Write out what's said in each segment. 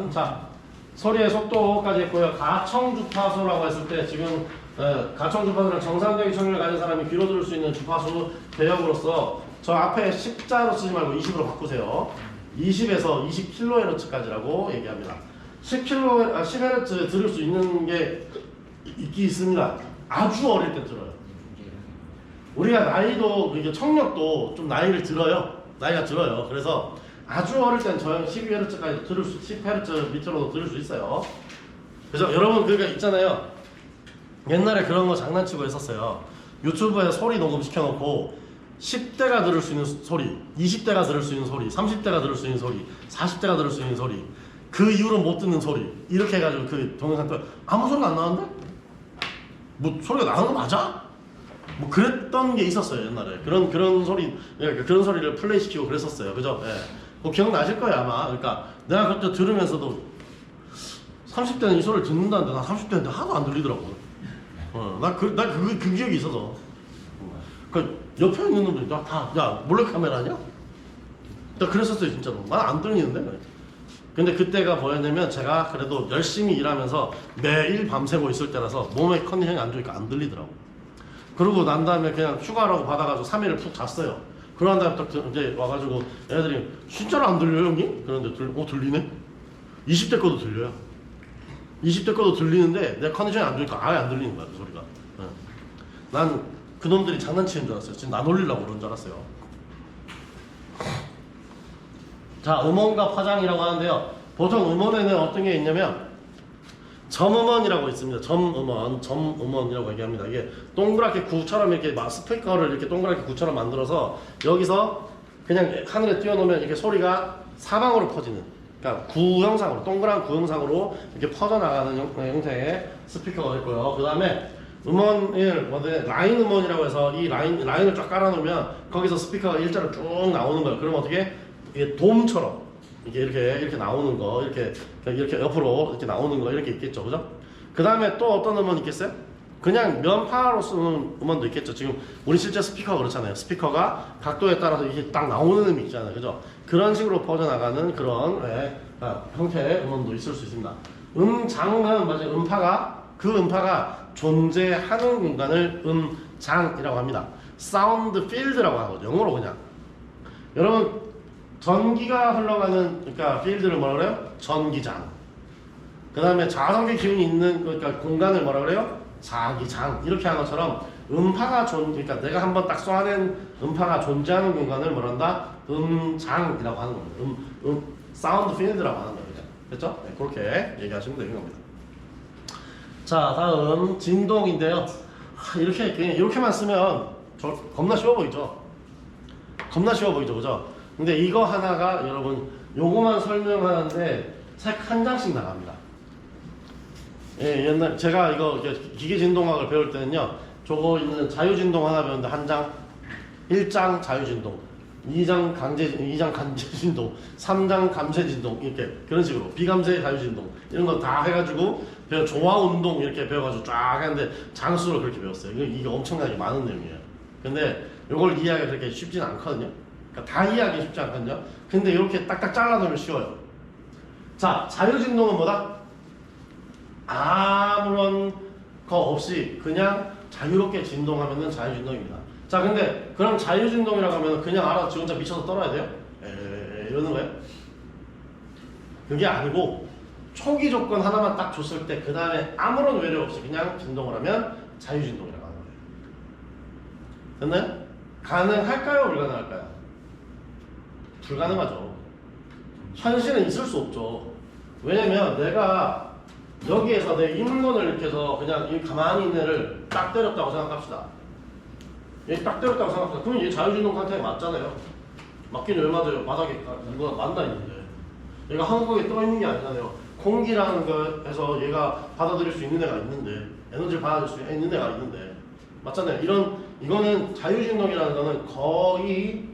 자, 소리의 속도까지 했고요. 가청 주파수라고 했을 때 지금 가청 주파수는 정상적인 청력을 가진 사람이 귀로 들을 수 있는 주파수 대역으로서 저 앞에 10자로 쓰지 말고 20으로 바꾸세요. 20에서 20kHz까지라고 얘기합니다. 10Hz 들을 수 있는 게 있긴 있습니다. 아주 어릴 때 들어요. 우리가 나이도 이게 청력도 좀 나이가 들어요. 그래서 아주 어릴 땐 저형 12Hz까지 들을 수, 10Hz 밑으로도 들을 수 있어요. 그래서 여러분 그러니까 있잖아요. 옛날에 그런 거 장난치고 했었어요. 유튜브에 소리 녹음 시켜놓고 10대가 들을 수 있는 소리, 20대가 들을 수 있는 소리, 30대가 들을 수 있는 소리, 40대가 들을 수 있는 소리, 그 이후로 못 듣는 소리 이렇게 해가지고 그 동영상 때 아무 소리가 안 나는데? 뭐 소리가 나는 거 맞아? 뭐 그랬던 게 있었어요 옛날에. 그런 소리, 그런 소리를 플레이 시키고 그랬었어요. 그죠? 예. 뭐 기억나실 거예요 아마. 그러니까 내가 그때 들으면서도 30대는 이 소리를 듣는다는데 나 30대인데 하나도 안 들리더라고. 나 그 기억이 있어서. 그 옆에 있는 놈들이 야 몰래카메라냐? 나 그랬었어요 진짜로. 난 안 들리는데. 근데 그때가 뭐였냐면 제가 그래도 열심히 일하면서 매일 밤새고 있을 때라서 몸의 컨디션이 안 좋으니까 안 들리더라고. 그러고 난 다음에 그냥 휴가라고 받아가지고 3일을 푹 잤어요. 그러고 난 다음에 딱 이제 와가지고 애들이 진짜로 안 들려요 형님? 그런데 들리네? 20대 거도 들려요. 20대 거도 들리는데 내 컨디션이 안 좋으니까 아예 안 들리는 거야 그 소리가. 난 그놈들이 장난치는 줄 알았어요. 지금 나 놀리려고 그런 줄 알았어요. 자, 음원과 파장이라고 하는데요. 보통 음원에는 어떤 게 있냐면 점음원이라고 있습니다. 점음원이라고 얘기합니다. 이게 동그랗게 구처럼 이렇게 스피커를 이렇게 동그랗게 구처럼 만들어서 여기서 그냥 하늘에 띄워놓으면 이렇게 소리가 사방으로 퍼지는, 그러니까 구형상으로, 동그란 구형상으로 이렇게 퍼져나가는 형태의 스피커가 있고요. 그 다음에 음원을 라인 음원이라고 해서 이 라인을 쫙 깔아놓으면 거기서 스피커가 일자로 쭉 나오는 거예요. 그러면 어떻게 이게 돔처럼 이게 이렇게 나오는 거, 이렇게 옆으로 이렇게 나오는 거 이렇게 있겠죠, 그죠? 그 다음에 또 어떤 음원 있겠어요? 그냥 면파로 쓰는 음원도 있겠죠. 지금 우리 실제 스피커가 그렇잖아요. 스피커가 각도에 따라서 이게 딱 나오는 음이 있잖아요, 그죠? 그런 식으로 퍼져나가는 그런 형태의 음원도 있을 수 있습니다. 음장은 맞아요. 그 음파가 존재하는 공간을 음장이라고 합니다. 사운드 필드라고 하거든요. 영어로 그냥. 여러분 전기가 흘러가는 그러니까 필드를 뭐라 그래요? 전기장. 그 다음에 자성계 기운이 있는 그러니까 공간을 뭐라 그래요? 자기장. 이렇게 하는 것처럼 음파가 그러니까 내가 한번 딱 쏘아낸 음파가 존재하는 공간을 뭐란다? 음장이라고 하는 겁니다. 사운드 필드라고 하는 겁니다. 됐죠? 네, 그렇게 얘기하시면 되는 겁니다. 자, 다음 진동인데요. 이렇게만 쓰면 겁나 쉬워 보이죠? 그죠? 근데 이거 하나가 여러분 요거만 설명하는데 책 한 장씩 나갑니다. 예, 옛날 제가 이거 기계 진동학을 배울 때는요, 저거 있는 자유진동 하나 배웠는데 한 장, 1장 자유진동, 2장 간제진동, 3장 감쇄진동 이렇게 그런 식으로 비감쇄 자유진동 이런 거 다 해가지고 조화운동 이렇게 배워가지고 쫙 하는데 장수를 그렇게 배웠어요. 이게 엄청나게 많은 내용이에요. 근데 이걸 이해하기가 그렇게 쉽진 않거든요. 그러니까 다 이해하기 쉽지 않거든요. 근데 이렇게 딱딱 잘라놓으면 쉬워요. 자, 자유진동은 뭐다? 아무런 거 없이 그냥 자유롭게 진동하면은 자유진동입니다. 자, 근데 그럼 자유진동이라고 하면 그냥 알아서 지 혼자 미쳐서 떨어야 돼요? 이러는 거예요? 그게 아니고 초기 조건 하나만 딱 줬을 때 그 다음에 아무런 외려 없이 그냥 진동을 하면 자유진동이라고 하는 거예요. 됐나요? 가능할까요? 불가능할까요? 불가능하죠. 현실은 있을 수 없죠. 왜냐면 내가 여기에서 내 인문을 이렇게 해서 그냥 가만히 있는 애를 딱 때렸다고 생각합시다. 얘 딱 때렸다고 생각합시다. 그럼 얘 자유진동 상태에 맞잖아요. 맞긴 왜 맞아요? 바닥에 누가 만나 있는데. 얘가 한국에 떠 있는 게 아니잖아요. 공기라는 거에서 얘가 받아들일 수 있는 애가 있는데, 에너지를 받아들일 수 있는 애가 있는데, 맞잖아요. 이거는 자유진동이라는 거는 거의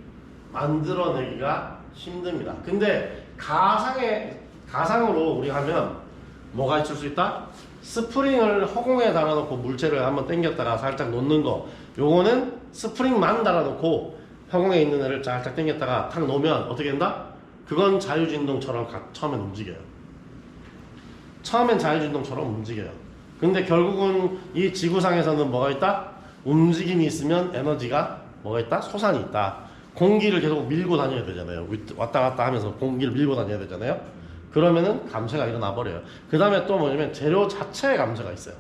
만들어내기가 힘듭니다. 근데 가상으로 우리가 하면 뭐가 있을 수 있다? 스프링을 허공에 달아놓고 물체를 한번 당겼다가 살짝 놓는 거, 요거는 스프링만 달아놓고 허공에 있는 애를 살짝 당겼다가 탁 놓으면 어떻게 된다? 그건 자유진동처럼 처음엔 움직여요. 처음엔 자율진동처럼 움직여요. 근데 결국은 이 지구상에서는 뭐가 있다? 움직임이 있으면 에너지가 뭐가 있다? 소산이 있다. 공기를 계속 밀고 다녀야 되잖아요. 왔다 갔다 하면서 공기를 밀고 다녀야 되잖아요. 그러면은 감쇄가 일어나 버려요. 그 다음에 또 뭐냐면 재료 자체에 감쇄가 있어요.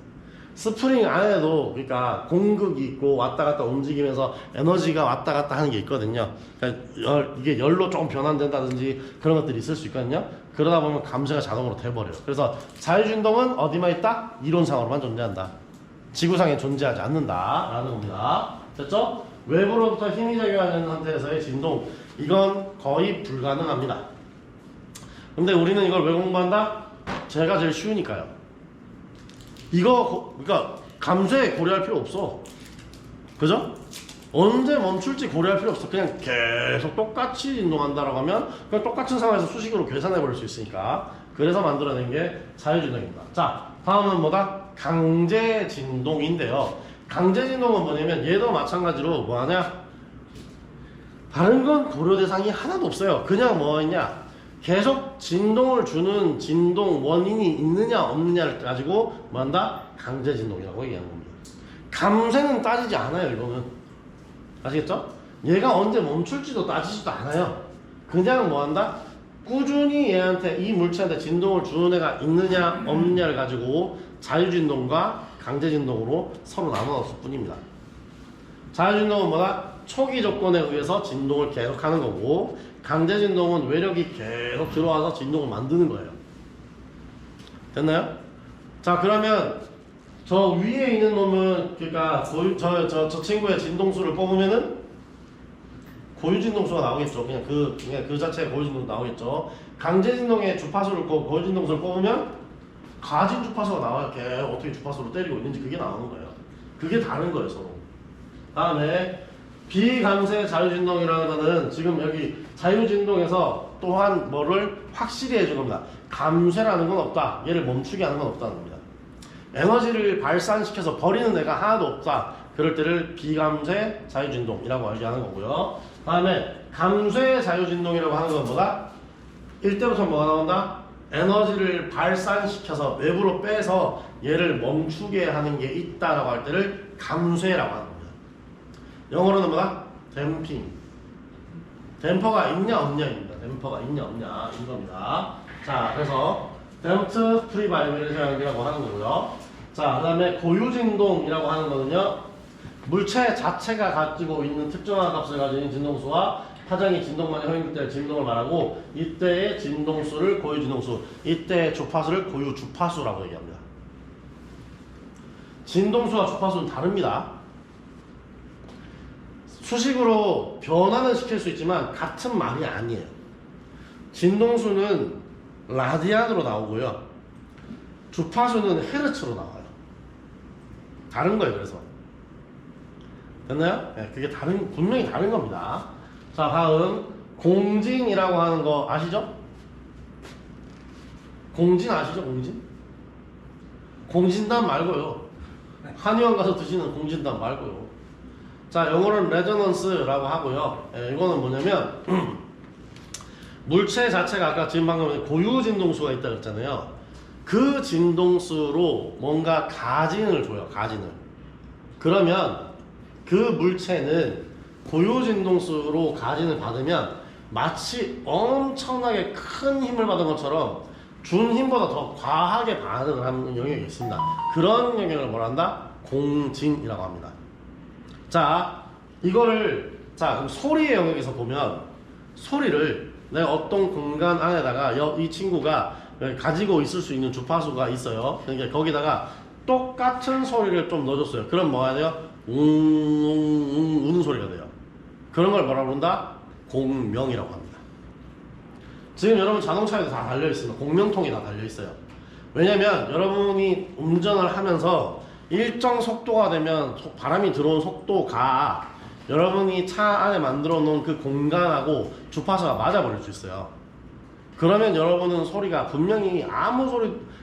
스프링 안에도 그러니까 공극이 있고 왔다 갔다 움직이면서 에너지가 왔다 갔다 하는 게 있거든요. 그러니까 이게 열로 조금 변환된다든지 그런 것들이 있을 수 있거든요. 그러다 보면 감쇄가 자동으로 돼버려요. 그래서 자율진동은 어디만 있다? 이론상으로만 존재한다. 지구상에 존재하지 않는다라는 겁니다. 됐죠? 외부로부터 힘이 작용하는 상태에서의 진동, 이건 거의 불가능합니다. 근데 우리는 이걸 왜 공부한다? 제가 제일 쉬우니까요. 그러니까 감쇄 고려할 필요 없어. 그죠? 언제 멈출지 고려할 필요 없어. 그냥 계속 똑같이 진동한다라고 하면 그냥 똑같은 상황에서 수식으로 계산해 버릴 수 있으니까. 그래서 만들어낸 게 자율진동입니다. 자, 다음은 뭐다? 강제진동인데요. 강제진동은 뭐냐면 얘도 마찬가지로 뭐하냐? 다른 건 고려 대상이 하나도 없어요. 그냥 뭐있냐? 계속 진동을 주는 진동 원인이 있느냐 없느냐를 가지고 뭐한다? 강제진동이라고 얘기하는 겁니다. 감쇄는 따지지 않아요. 이거는 아시겠죠? 얘가 언제 멈출지도 따지지도 않아요. 그냥 뭐한다? 꾸준히 얘한테 이 물체한테 진동을 주는 애가 있느냐 없느냐를 가지고 자율진동과 강제진동으로 서로 나눠놨을 뿐입니다. 자율진동은 뭐다? 초기 조건에 의해서 진동을 계속하는 거고, 강제진동은 외력이 계속 들어와서 진동을 만드는 거예요. 됐나요? 자, 그러면 저 위에 있는 놈은 그러니까 저 친구의 진동수를 뽑으면은 고유진동수가 나오겠죠. 그냥 그 자체의 고유진동 나오겠죠. 강제진동의 주파수를 고유진동수를 뽑으면 가진 주파수가 나와요. 걔 어떻게 주파수로 때리고 있는지 그게 나오는 거예요. 그게 다른 거예요, 서로. 다음에 비감쇄 자율진동이라는 거는 지금 여기 자율진동에서 또한 뭐를 확실히 해준 겁니다. 감쇄라는 건 없다. 얘를 멈추게 하는 건 없다는 겁니다. 에너지를 발산시켜서 버리는 애가 하나도 없다. 그럴 때를 비감쇄 자율진동이라고 얘기하는 거고요. 다음에 감쇄 자율진동이라고 하는 건 뭐다? 이때부터 뭐가 나온다? 에너지를 발산시켜서 외부로 빼서 얘를 멈추게 하는 게 있다라고 할 때를 감쇄라고 하는 겁니다. 영어로는 뭐다? 댐핑. 댐퍼가 있냐 없냐입니다. 댐퍼가 있냐 없냐 이겁니다. 자, 그래서 댐프트 프리바이브레이션이라고 하는 거고요. 자, 그 다음에 고유진동이라고 하는 거는요, 물체 자체가 가지고 있는 특정한 값을 가진 진동수와 파장이 진동만이 허용될 때 진동을 말하고, 이때의 진동수를 고유진동수, 이때의 주파수를 고유주파수라고 얘기합니다. 진동수와 주파수는 다릅니다. 수식으로 변화는 시킬 수 있지만 같은 말이 아니에요. 진동수는 라디안으로 나오고요, 주파수는 헤르츠로 나와요. 다른 거예요. 그래서 됐나요? 네, 그게 분명히 다른 겁니다. 자, 다음 공진이라고 하는 거 아시죠? 공진 아시죠? 공진? 공진단 말고요. 한의원 가서 드시는 공진단 말고요. 자, 영어로는 레저넌스라고 하고요. 이거는 뭐냐면 물체 자체가 아까 지금 방금 고유 진동수가 있다고 했잖아요. 그 진동수로 뭔가 가진을 줘요. 가진을. 그러면 그 물체는 고유 진동수로 가진을 받으면 마치 엄청나게 큰 힘을 받은 것처럼 준 힘보다 더 과하게 반응을 하는 영역이 있습니다. 그런 영역을 뭐라 한다? 공진이라고 합니다. 자, 이거를 그럼 소리의 영역에서 보면, 소리를 내가 어떤 공간 안에다가 이 친구가 가지고 있을 수 있는 주파수가 있어요. 그러니까 거기다가 똑같은 소리를 좀 넣어줬어요. 그럼 뭐가 돼요? 웅웅웅 우는 소리가 돼요. 그런 걸 뭐라고 부른다? 공명이라고 합니다. 지금 여러분 자동차에도 다 달려있습니다. 공명통이 다 달려있어요. 왜냐면 여러분이 운전을 하면서 일정 속도가 되면 바람이 들어온 속도가 여러분이 차 안에 만들어 놓은 그 공간하고 주파수가 맞아버릴 수 있어요. 그러면 여러분은 소리가 분명히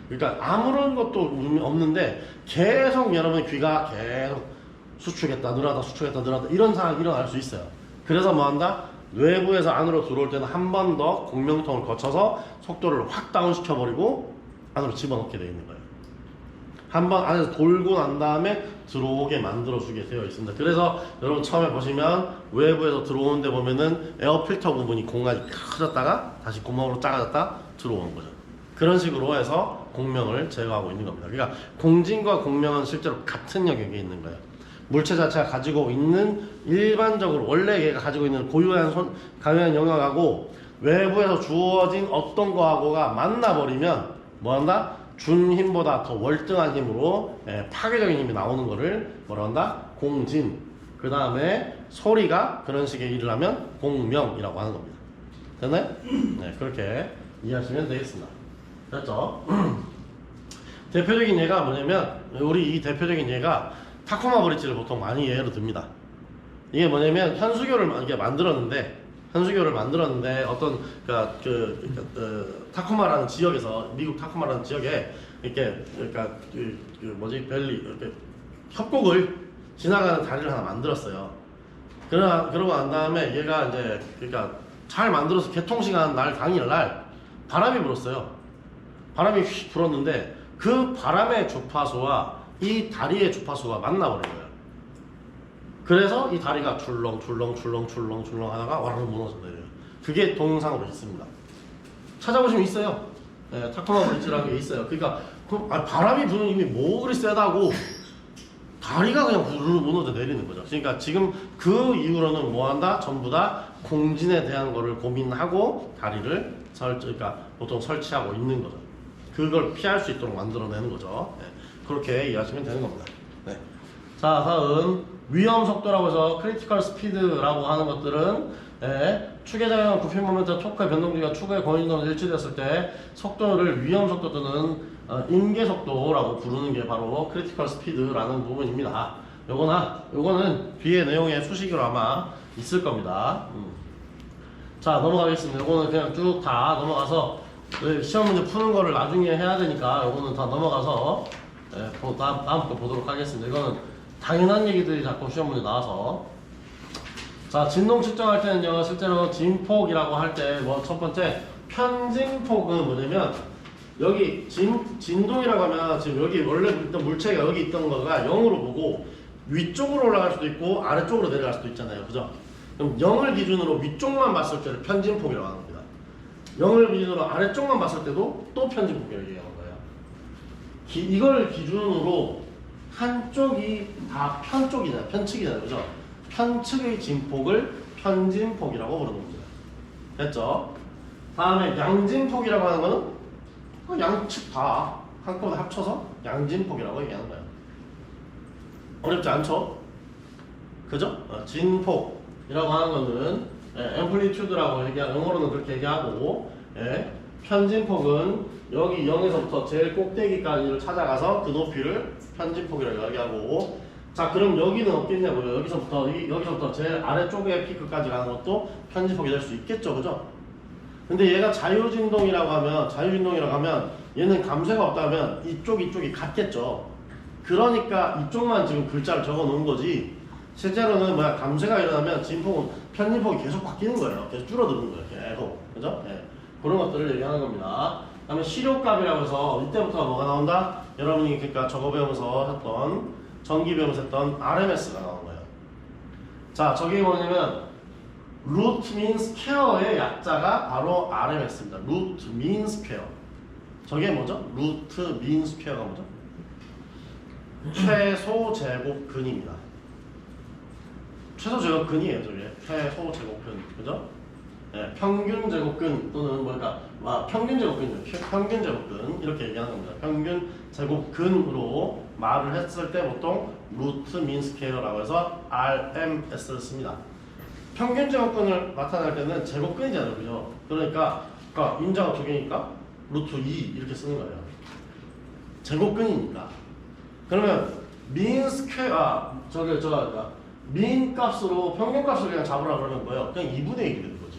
그러니까 아무런 것도 없는데 계속 여러분의 귀가 계속 수축했다 늘었다 이런 상황이 일어날 수 있어요. 그래서 뭐한다? 외부에서 안으로 들어올 때는 한 번 더 공명통을 거쳐서 속도를 확 다운시켜버리고 안으로 집어넣게 되어 있는 거예요. 한번 안에서 돌고 난 다음에 들어오게 만들어주게 되어 있습니다. 그래서 여러분 처음에 보시면 외부에서 들어오는데 보면은 에어 필터 부분이 공간이 커졌다가 다시 구멍으로 작아졌다 들어오는 거죠. 그런 식으로 해서 공명을 제거하고 있는 겁니다. 그러니까 공진과 공명은 실제로 같은 영역에 있는 거예요. 물체 자체가 가지고 있는 일반적으로 원래 얘가 가지고 있는 고유한 영역하고 외부에서 주어진 어떤 거하고가 만나버리면 뭐한다? 준 힘보다 더 월등한 힘으로 파괴적인 힘이 나오는 거를 뭐라 한다? 공진. 그 다음에 소리가 그런 식의 일을 하면 공명이라고 하는 겁니다. 됐나요? 네, 그렇게 이해하시면 되겠습니다. 됐죠? 대표적인 예가 뭐냐면 우리 이 대표적인 예가 타코마 브릿지를 보통 많이 예로 듭니다. 이게 뭐냐면 현수교를 이게 만들었는데 어떤 타코마라는 지역에서 미국 타코마라는 지역에 이렇게 그러니까 밸리 이렇게 협곡을 지나가는 다리를 하나 만들었어요. 그러고 난 다음에 얘가 이제 그러니까 잘 만들어서 개통식한 날 당일날 바람이 불었어요. 바람이 휙 불었는데 그 바람의 주파수와 이 다리의 주파수가 만나버린 거예요. 그래서 이 다리가 출렁출렁 하다가 와르르 무너져 내려요. 그게 동영상으로 있습니다. 찾아보시면 있어요. 네, 타코마 브릿지라는 게 있어요. 그러니까 바람이 부는 힘이 뭐 그리 세다고 다리가 그냥 우르르 무너져 내리는 거죠. 그러니까 지금 그 이후로는 뭐한다? 전부 다 공진에 대한 거를 고민하고 다리를 그러니까 보통 설치하고 있는 거죠. 그걸 피할 수 있도록 만들어내는 거죠. 네, 그렇게 이해하시면 되는 겁니다. 네. 자, 다음 위험 속도라고 해서 크리티컬 스피드라고 하는 것들은 축의 작용, 구핀 모멘트, 토크의 변동 주기가 축의 권인동으로 일치됐을 때 속도를 위험 속도 또는 임계 속도라고 부르는 게 바로 크리티컬 스피드라는 부분입니다. 요거는 뒤에 내용에 수식으로 아마 있을 겁니다. 자, 넘어가겠습니다. 요거는 그냥 쭉 다 넘어가서 시험 문제 푸는 거를 나중에 해야 되니까 요거는 다 넘어가서 다음 거 보도록 하겠습니다. 이거는 당연한 얘기들이 자꾸 시험 문제 나와서. 자, 진동 측정할 때는요, 실제로 진폭이라고 할 때 뭐 첫 번째 편진폭은 뭐냐면 여기 진동이라고 하면 지금 여기 원래 있던 물체가 여기 있던 거가 0으로 보고 위쪽으로 올라갈 수도 있고 아래쪽으로 내려갈 수도 있잖아요. 그죠? 그럼 0을 기준으로 위쪽만 봤을 때를 편진폭이라고 하는 겁니다. 0을 기준으로 아래쪽만 봤을 때도 또 편진폭이라고 얘기하는 거예요. 이걸 기준으로 한쪽이 다 편쪽이잖아요. 편측이잖아요. 그죠? 편측의 진폭을 편진폭이라고 부르는 겁니다. 됐죠? 다음에 양진폭이라고 하는 거는 양측 다 한꺼번에 합쳐서 양진폭이라고 얘기하는 거예요. 어렵지 않죠? 그죠? 진폭이라고 하는 거는 앰플리튜드라고 영어로는 그렇게 얘기하고 편진폭은 여기 0에서부터 제일 꼭대기까지를 찾아가서 그 높이를 편진폭이라고 얘기하고, 자, 그럼 여기는 없겠냐고요. 여기서부터 제일 아래쪽에 피크까지 가는 것도 편진폭이 될 수 있겠죠. 그죠? 근데 얘가 자유진동이라고 하면 얘는 감쇄가 없다면 이쪽이 같겠죠. 그러니까 이쪽만 지금 글자를 적어 놓은 거지, 실제로는 감쇄가 일어나면 편진폭이 계속 바뀌는 거예요. 계속 줄어드는 거예요. 계속. 그죠? 네. 그런 것들을 얘기하는 겁니다. 다음에 시료값이라고 해서 이때부터 뭐가 나온다? 여러분이 그러니까 저거 배우면서 했던, 전기 배우면서 했던 RMS가 나오는 거예요. 자, 저게 뭐냐면 루트 민 스퀘어의 약자가 바로 RMS입니다. 루트 민 스퀘어. 저게 뭐죠? 루트 민 스퀘어가 뭐죠? 최소 제곱근입니다. 최소 제곱근이에요. 저게 최소 제곱근. 그죠? 네, 평균 제곱근 또는 평균 제곱근이죠. 평균 제곱근 이렇게 얘기하는 겁니다. 평균 제곱근으로 말을 했을 때 보통 루트 민 스퀘어라고 해서 RMS를 씁니다. 평균 제곱근을 나타낼 때는 제곱근이잖아요. 그죠? 그러니까 인자가 두 개니까 루트 2 이렇게 쓰는 거예요. 제곱근이니까. 그러면 민 스퀘어, 민 값으로 평균 값을 그냥 잡으라 그러면 뭐예요? 그냥 2분의 1이 되는 거지.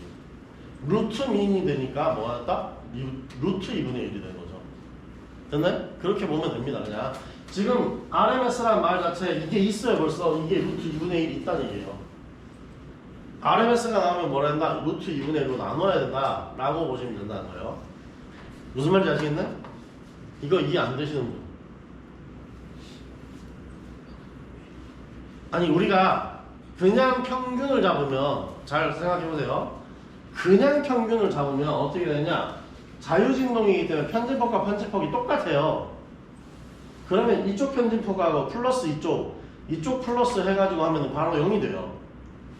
루트 민이 되니까 뭐 하다? 루트 2분의 1이 되는 거죠. 됐나요? 그렇게 보면 됩니다. 그냥 지금 RMS라는 말 자체에 이게 있어요. 벌써 이게 루트 2분의 1이 있다는 얘기예요. RMS가 나오면 뭐라 한다? 루트 2분의 1로 나눠야 된다 라고 보시면 된다는 거예요. 무슨 말인지 아시겠나요? 이거 이해 안 되시는 분? 아니 우리가 그냥 평균을 잡으면 잘 생각해 보세요. 그냥 평균을 잡으면 어떻게 되느냐? 자유진동이기 때문에 편집폭과 편집폭이 똑같아요. 그러면 이쪽 편집폭하고 플러스 이쪽 플러스 해가지고 하면 바로 0이 돼요.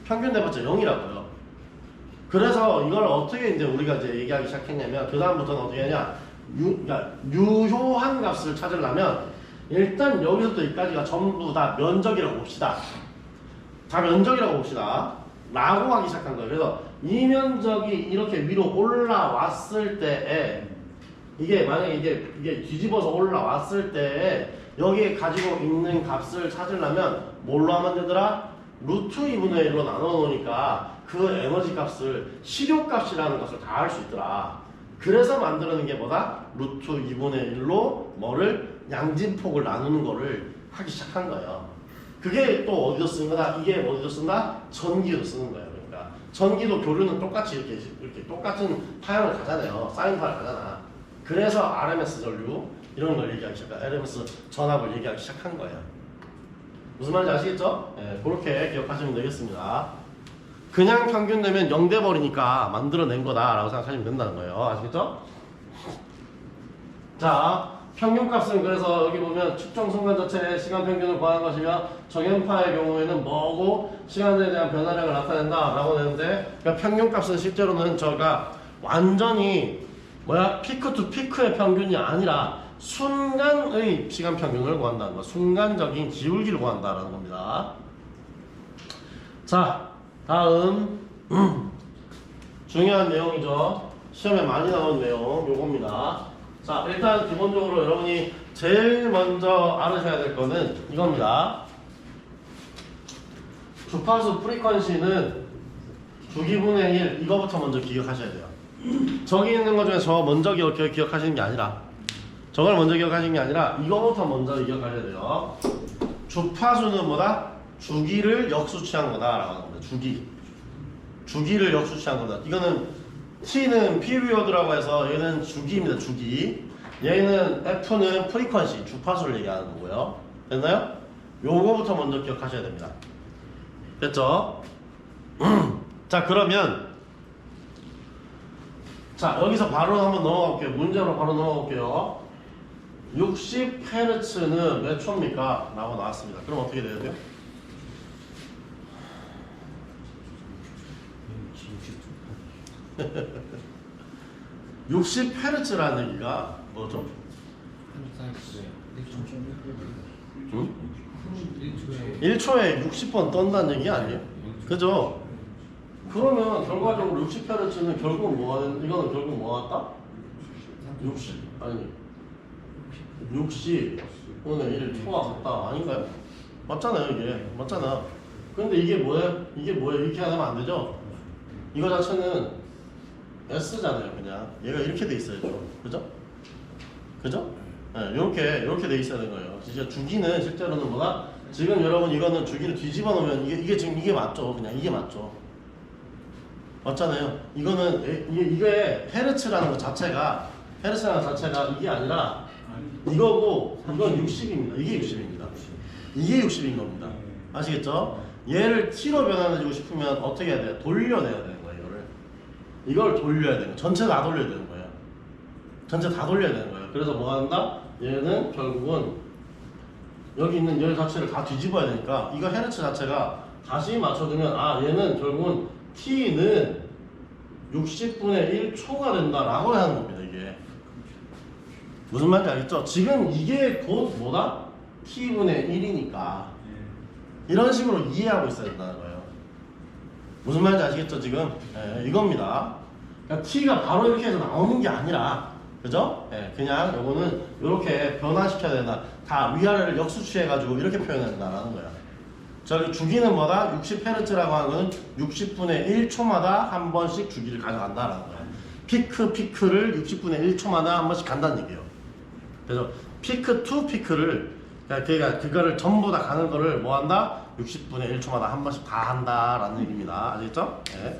평균 내봤자 0이라고요. 그래서 이걸 어떻게 이제 우리가 이제 얘기하기 시작했냐면 그 다음부터는 어떻게 하냐? 그러니까 유효한 값을 찾으려면 일단 여기서부터 여기까지가 전부 다 면적이라고 봅시다. 다 면적이라고 봅시다. 라고 하기 시작한 거예요. 그래서 이 면적이 이렇게 위로 올라왔을 때에 이게 만약에 이게 뒤집어서 올라왔을 때에 여기에 가지고 있는 값을 찾으려면 뭘로 하면 되더라? 루트 2분의 1로 나눠 놓으니까 그 에너지 값을 시료값이라는 것을 다 할 수 있더라. 그래서 만들어낸 게 뭐다? 루트 2분의 1로 뭐를 양진폭을 나누는 거를 하기 시작한 거예요. 그게 또 어디서 쓰는 거다? 이게 어디서 쓴다? 전기로 쓰는 거예요. 그러니까 전기도 교류는 똑같이 이렇게 똑같은 파형을 가잖아요. 사인파를 가잖아. 그래서 RMS 전류 이런 걸 얘기하기 시작한 RMS 전압을 얘기하기 시작한 거예요. 무슨 말인지 아시겠죠? 네, 그렇게 기억하시면 되겠습니다. 그냥 평균 내면 0 돼 버리니까 만들어낸 거다라고 생각하시면 된다는 거예요. 아시겠죠? 자, 평균값은 그래서 여기 보면 측정 순간 자체의 시간 평균을 구하는 것이며 정연파의 경우에는 뭐고 시간에 대한 변화량을 나타낸다라고 되는데 그러니까 평균값은 실제로는 저가 완전히 피크 투 피크의 평균이 아니라 순간의 시간 평균을 구한다는 거, 순간적인 기울기를 구한다라는 겁니다. 자, 다음 중요한 내용이죠. 시험에 많이 나온 내용 요겁니다. 자, 일단 기본적으로 여러분이 제일 먼저 알으셔야 될 거는 이겁니다. 주파수 프리퀀시는 주기분의 1 이거부터 먼저 기억하셔야 돼요. 저기 있는 것 중에 저 먼저 기억하시는 게 아니라 저걸 먼저 기억하시는 게 아니라 이거부터 먼저 기억하셔야 돼요. 주파수는 뭐다? 주기를 역수치한 거다라고 하는 겁니다. 주기를 역수치한 거다. 이거는 T는 피리어드라고 해서 얘는 주기입니다. 주기. 얘는 F는 프리퀀시, 주파수를 얘기하는 거고요. 됐나요? 요거부터 먼저 기억하셔야 됩니다. 됐죠? 자, 그러면 자, 여기서 바로 한번 넘어가 볼게요. 문제로 바로 넘어가 볼게요. 60Hz는 몇 초입니까? 라고 나왔습니다. 그럼 어떻게 돼야 돼요? 60Hz라는 얘기가 뭐죠? 응? 1초에 60번 떤다는 얘기 아니에요? 그죠? 그러면 결과적으로 60Hz는 결국 이거는 결국 뭐 같다? 60분의 1 초와 같다 아닌가요? 맞잖아요. 이게 맞잖아. 근데 이게 뭐예요? 이렇게 하면 안 되죠? 이거 자체는 S잖아요. 그냥 얘가 이렇게 돼 있어야죠. 그죠? 그죠? 네, 이렇게 돼 있어야 되는 거예요. 진짜 주기는 실제로는 뭐다? 지금 여러분 이거는 주기를 뒤집어 놓으면 이게 지금 이게 맞죠? 그냥 이게 맞죠? 맞잖아요. 이거는 이게 헤르츠라는 것 자체가 이게 아니라 이거고 이건 60입니다. 이게 60입니다. 이게 60인 겁니다. 아시겠죠? 얘를 T로 변환해주고 싶으면 어떻게 해야 돼요? 돌려내야 되는 거예요. 이걸 돌려야 되는 거예요. 전체 다 돌려야 되는 거예요. 전체 다 돌려야 되는 거예요. 그래서 뭐 한다? 얘는 결국은 여기 있는 열 자체를 다 뒤집어야 되니까 이거 헤르츠 자체가 다시 맞춰주면 얘는 결국은 T는 60분의 1초가 된다라고 하는 겁니다. 이게 무슨 말인지 알겠죠? 지금 이게 곧 뭐다? T분의 1이니까 이런 식으로 이해하고 있어야 된다는 거예요. 무슨 말인지 아시겠죠? 지금 이겁니다. 그러니까 T가 바로 이렇게 해서 나오는 게 아니라 그죠? 그냥 요거는 이렇게 변화시켜야 된다. 다 위아래를 역수치해가지고 이렇게 표현해야 된다는 거야. 저기 주기는 뭐다? 60Hz라고 하는 거는 60분의 1초마다 한 번씩 주기를 가져간다라는 거야. 피크를 60분의 1초마다 한 번씩 간다는 얘기예요. 그래서 피크 투 피크를 그러니까 그거를 전부 다 가는 거를 뭐 한다? 60분의 1초마다 한 번씩 다 한다라는 얘기입니다. 아시겠죠? 네.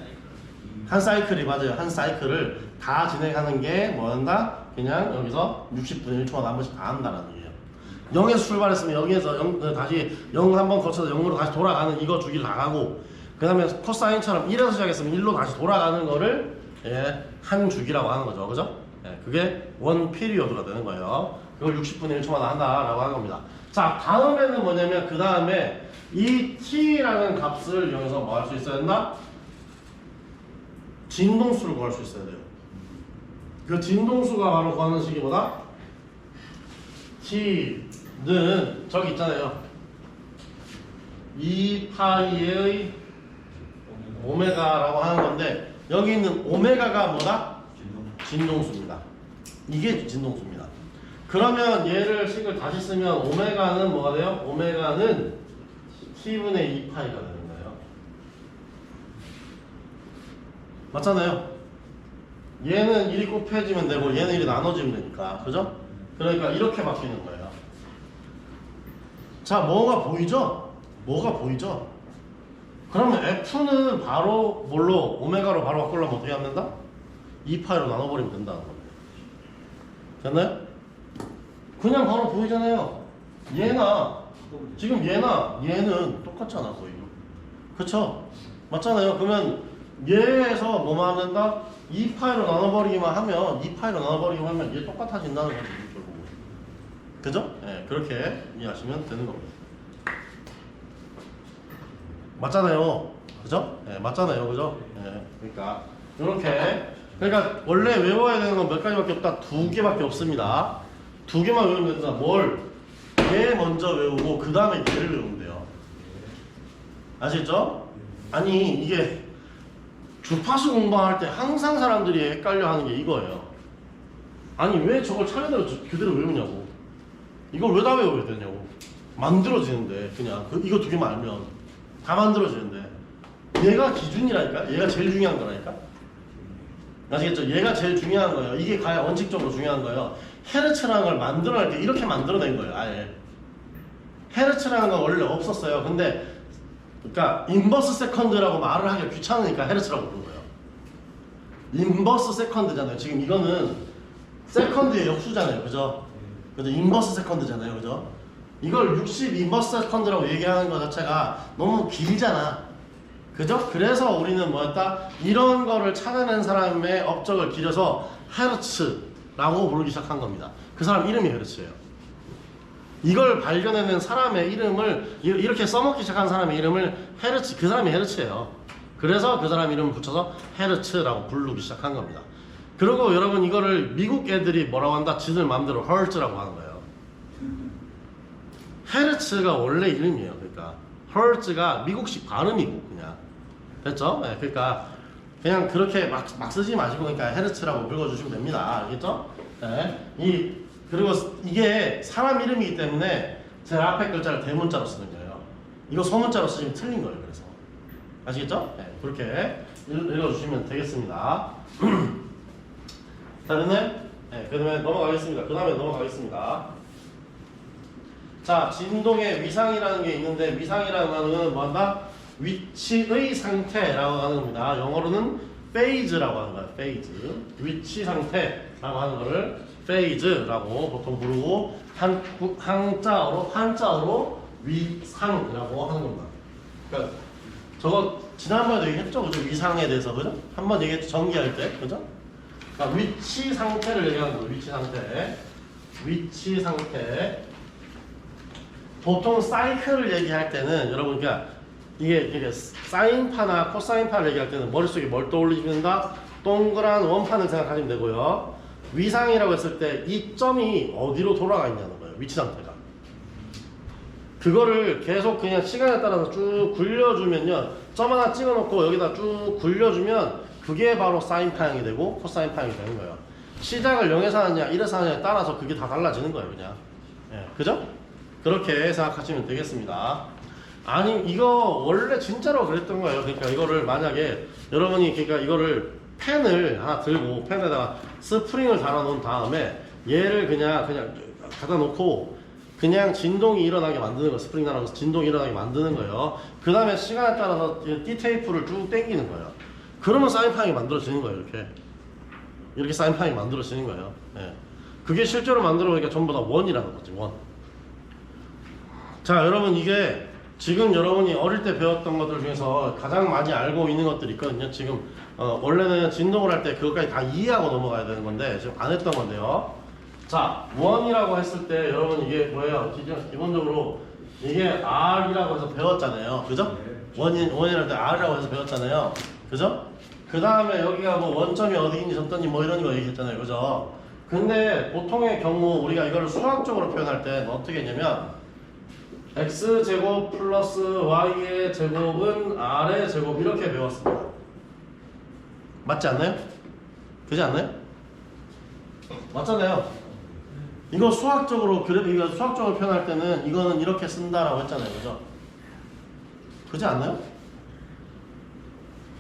한 사이클이 맞아요. 한 사이클을 다 진행하는 게 뭐한다? 그냥 여기서 60분 1초마다 한 번씩 다 한다는 얘기예요. 0에서 출발했으면 여기에서 0, 다시 0 한번 거쳐서 0으로 다시 돌아가는 이거 주기를 나가고, 그 다음에 코사인처럼 1에서 시작했으면 1로 다시 돌아가는 거를 한 주기라고 하는 거죠. 그죠? 그게 원 피리어드가 되는 거예요. 그걸 60분의 1초마다 한다라고 하는 겁니다. 자, 다음에는 뭐냐면 그 다음에 이 t라는 값을 이용해서 뭐 할 수 있어야 된다? 진동수를 구할 수 있어야 돼요. 그 진동수가 바로 구하는 식이 뭐다? t는 저기 있잖아요. 2파이의 오메가라고 하는 건데, 여기 있는 오메가가 뭐다? 진동수입니다. 이게 진동수입니다. 그러면 얘를 식을 다시 쓰면 오메가는 뭐가 돼요? 오메가는 t분의 2파이가 되는 거예요. 맞잖아요. 얘는 1이 곱해지면 되고 얘는 1이 나눠지면 되니까. 그죠? 그러니까 이렇게 바뀌는 거예요. 자, 뭐가 보이죠? 뭐가 보이죠? 그러면 F는 바로 뭘로? 오메가로 바로 바꾸려면 어떻게 하면 된다? 2파이로 나눠버리면 된다는 겁니다. 됐나요? 그냥 바로 보이잖아요. 얘나 지금 얘는 똑같잖아 거의. 그쵸? 맞잖아요. 그러면 얘에서 뭐만 하면 된다? 2파이로 나눠버리기만 하면 2파이로 나눠버리기만 하면 얘 똑같아진다는 거죠. 결국은. 그죠? 네, 그렇게 이해하시면 되는 겁니다. 맞잖아요. 그죠? 네, 맞잖아요. 그죠? 네, 그러니까 이렇게, 그러니까 원래 외워야 되는 건 몇 가지밖에 없다. 2개밖에 없습니다. 2개만 외우면 된다. 뭘? 얘 먼저 외우고 그 다음에 얘를 외우면 돼요. 아시겠죠? 아니 이게 주파수 공부할 때 항상 사람들이 헷갈려 하는 게 이거예요. 아니 왜 저걸 차례대로 그대로 외우냐고. 이걸 왜 다 외워야 되냐고. 만들어지는데 그냥 이거 2개만 알면 다 만들어지는데, 얘가 기준이라니까. 얘가 제일 중요한 거라니까. 아시겠죠? 얘가 제일 중요한 거예요. 이게 가야 원칙적으로 중요한 거예요. 헤르츠라는 걸 만들어낼 때 이렇게 만들어낸 거예요. 아예 헤르츠라는 건 원래 없었어요. 근데 그러니까 인버스 세컨드라고 말을 하기가 귀찮으니까 헤르츠라고 부른 거예요. 인버스 세컨드잖아요. 지금 이거는 세컨드의 역수잖아요. 그죠? 그죠? 인버스 세컨드잖아요. 그죠? 이걸 60 인버스 세컨드라고 얘기하는 것 자체가 너무 길잖아. 그죠? 그래서 우리는 뭐였다? 이런 거를 찾아낸 사람의 업적을 기려서 헤르츠라고 부르기 시작한 겁니다. 그 사람 이름이 헤르츠예요. 이걸 발견해낸 사람의 이름을 이렇게 써먹기 시작한 사람의 이름을 헤르츠, 그 사람이 헤르츠예요. 그래서 그 사람 이름을 붙여서 헤르츠라고 부르기 시작한 겁니다. 그리고 여러분 이거를 미국 애들이 뭐라고 한다? 지들 마음대로 헐츠라고 하는 거예요. 헤르츠가 원래 이름이에요. 그러니까 헐츠가 미국식 발음이고 그냥. 됐죠? 네, 그러니까 그냥 그렇게 막 쓰지 마시고 그러니까 헤르츠라고 읽어주시면 됩니다. 알겠죠? 네. 그리고 이게 사람 이름이기 때문에 제가 앞에 글자를 대문자로 쓰는 거예요. 이거 소문자로 쓰시면 틀린 거예요. 그래서 아시겠죠? 네, 그렇게 읽어주시면 되겠습니다. 자, 됐나요? 네, 그 다음에 넘어가겠습니다. 자, 진동의 위상이라는 게 있는데, 위상이라는 거는 뭐한다? 위치의 상태라고 하는 겁니다. 영어로는 phase라고 하는 거예요. phase. 위치 상태라고 하는 거를 phase라고 보통 부르고, 한자어로 위상이라고 하는 겁니다. 그러니까 저거 지난번에도 얘기했죠? 그죠? 위상에 대해서. 그죠? 한번 얘기했죠? 전기할 때. 그죠? 그러니까 위치 상태를 얘기하는 거예요. 위치 상태. 보통 사이클을 얘기할 때는 여러분 그러니까 이게 사인파나 코사인파를 얘기할 때는 머릿속에 뭘 떠올리시는가? 동그란 원판을 생각하시면 되고요. 위상이라고 했을 때 이 점이 어디로 돌아가 있냐는 거예요. 위치 상태가. 그거를 계속 그냥 시간에 따라서 쭉 굴려주면요. 점 하나 찍어놓고 여기다 쭉 굴려주면 그게 바로 사인 파형이 되고 코사인 파형이 되는 거예요. 시작을 0에서 하느냐 1에서 하느냐에 따라서 그게 다 달라지는 거예요. 그냥. 그죠? 그렇게 생각하시면 되겠습니다. 아니 이거 원래 진짜로 그랬던 거예요. 그러니까 이거를 만약에 여러분이 그러니까 이거를 펜을 하나 들고 펜에다가 스프링을 달아 놓은 다음에 얘를 그냥 갖다 놓고 그냥 진동이 일어나게 만드는 거예요. 스프링 달아서 진동이 일어나게 만드는 거예요. 그 다음에 시간에 따라서 띠 테이프를 쭉 당기는 거예요. 그러면 사인 파형이 만들어지는 거예요. 이렇게 사인 파형이 만들어지는 거예요. 예. 그게 실제로 만들어 보니까 전부 다 원이라는 거지. 원. 자, 여러분, 이게 지금 여러분이 어릴 때 배웠던 것들 중에서 가장 많이 알고 있는 것들이 있거든요. 지금 원래는 진동을 할 때 그것까지 다 이해하고 넘어가야 되는 건데 지금 안 했던 건데요. 자, 원이라고 했을 때 여러분 이게 뭐예요? 기본적으로 이게 R이라고 해서 배웠잖아요. 그죠? 원이랄 때 R이라고 해서 배웠잖아요. 그죠? 그 다음에 여기가 뭐 원점이 어디인지 점점이 뭐 이런 거 얘기했잖아요. 그죠? 근데 보통의 경우 우리가 이걸 수학적으로 표현할 때 어떻게 했냐면 x제곱 플러스 y의 제곱은 r의 제곱 이렇게 배웠습니다. 맞지 않나요? 그지 않나요? 맞잖아요. 이거 수학적으로 이거 수학적으로 표현할 때는 이거는 이렇게 쓴다라고 했잖아요. 그죠? 그지 않나요?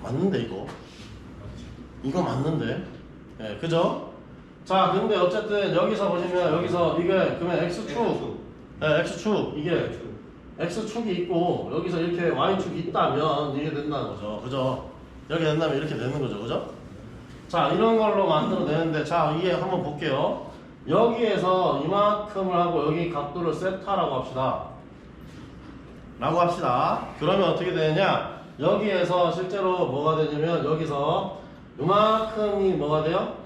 맞는데 이거 맞는데. 예, 그죠? 자, 근데 어쨌든 여기서 보시면 여기서 이게 그러면 x축 네, x축 이게 x축이 있고 여기서 이렇게 y축이 있다면 이게 된다는 거죠. 그죠? 이렇게 된다면 이렇게 되는 거죠. 그죠? 자, 이런 걸로 만들어내는데 자, 이게 한번 볼게요. 여기에서 이만큼을 하고 여기 각도를 세타라고 합시다. 그러면 어떻게 되느냐? 여기에서 실제로 뭐가 되냐면 여기서 이만큼이 뭐가 돼요?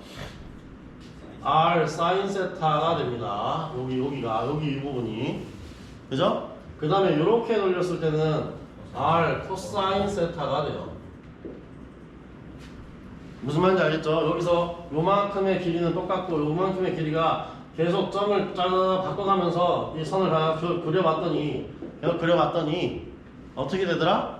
R 사인 세타가 됩니다. 여기 이 부분이. 그죠? 그 다음에 이렇게 돌렸을 때는 R 코사인 세타가 돼요. 무슨 말인지 알겠죠? 여기서 요만큼의 길이는 똑같고 요만큼의 길이가 계속 점을 바꿔가면서 이 선을 다 그려봤더니 어떻게 되더라?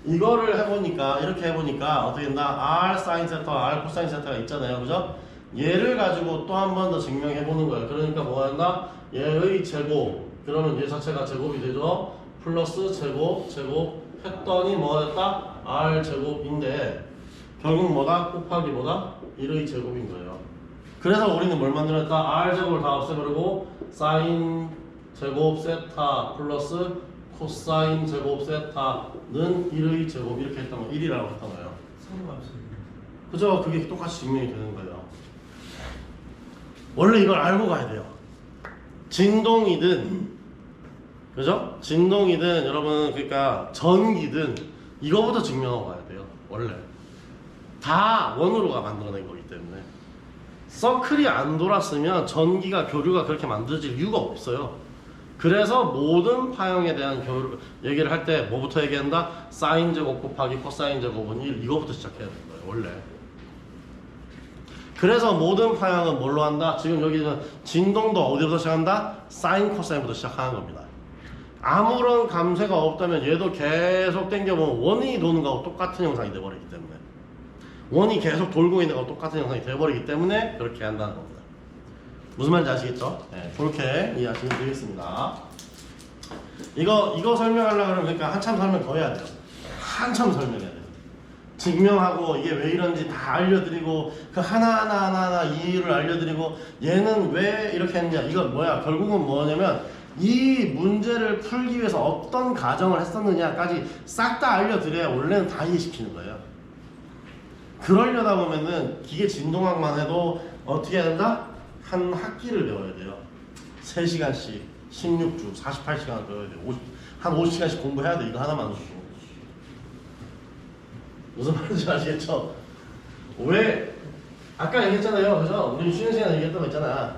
이거를 해보니까 이렇게 해보니까 어떻게 된다? R 사인 세타, R 코사인 세타가 있잖아요. 그죠? 얘를 가지고 또 한 번 더 증명해보는 거예요. 그러니까 뭐가 된다? 얘의 제곱, 그러면 얘 자체가 제곱이 되죠. 플러스 제곱 했더니 뭐가 됐다? R 제곱인데 결국 뭐다? 곱하기 뭐다? 1의 제곱인 거예요. 그래서 우리는 뭘 만들었다? R 제곱을 다 없애버리고 사인 제곱 세타 플러스 코사인 제곱 세타는 1의 제곱 이렇게 했던 거 1이라고 했던 거예요. 그죠? 그게 똑같이 증명이 되는 거예요. 원래 이걸 알고 가야 돼요. 진동이든 그죠? 진동이든 여러분 그러니까 전기든 이거부터 증명하고 가야 돼요. 원래 다 원으로가 만들어낸 거기 때문에 서클이 안 돌았으면 전기가 교류가 그렇게 만들어질 이유가 없어요. 그래서 모든 파형에 대한 얘기를 할 때 뭐부터 얘기한다? 사인 제곱 곱하기 코사인 제곱은 1 이거부터 시작해야 되는 거예요. 원래. 그래서 모든 파형은 뭘로 한다? 지금 여기는 진동도 어디부터 시작한다? 사인 코사인부터 시작하는 겁니다. 아무런 감쇄가 없다면 얘도 계속 당겨보면 원이 도는 거하고 똑같은 형상이 돼버리기 때문에 원이 계속 돌고 있는 거하고 똑같은 형상이 돼버리기 때문에 그렇게 한다는 겁니다. 무슨 말인지 아시겠죠? 네, 그렇게 이해하시면 되겠습니다. 이거 설명하려고 하면 그러니까 한참 설명 더 해야 돼요. 한참 설명해야 돼요. 증명하고 이게 왜 이런지 다 알려드리고 그 하나하나 이유를 알려드리고 얘는 왜 이렇게 했냐 이건 뭐야 결국은 뭐냐면 이 문제를 풀기 위해서 어떤 가정을 했었느냐까지 싹 다 알려드려야 원래는 다 이해시키는 거예요. 그러려다 보면은 기계 진동학만 해도 어떻게 해야 된다? 한 학기를 배워야 돼요. 3시간씩 16주 48시간을 배워야 돼요. 한 50시간씩 공부해야 돼. 이거 하나만 주고. 무슨 말인지 아시겠죠? 왜? 아까 얘기했잖아요. 그죠? 우리 쉬는 시간에 얘기했던 거 있잖아.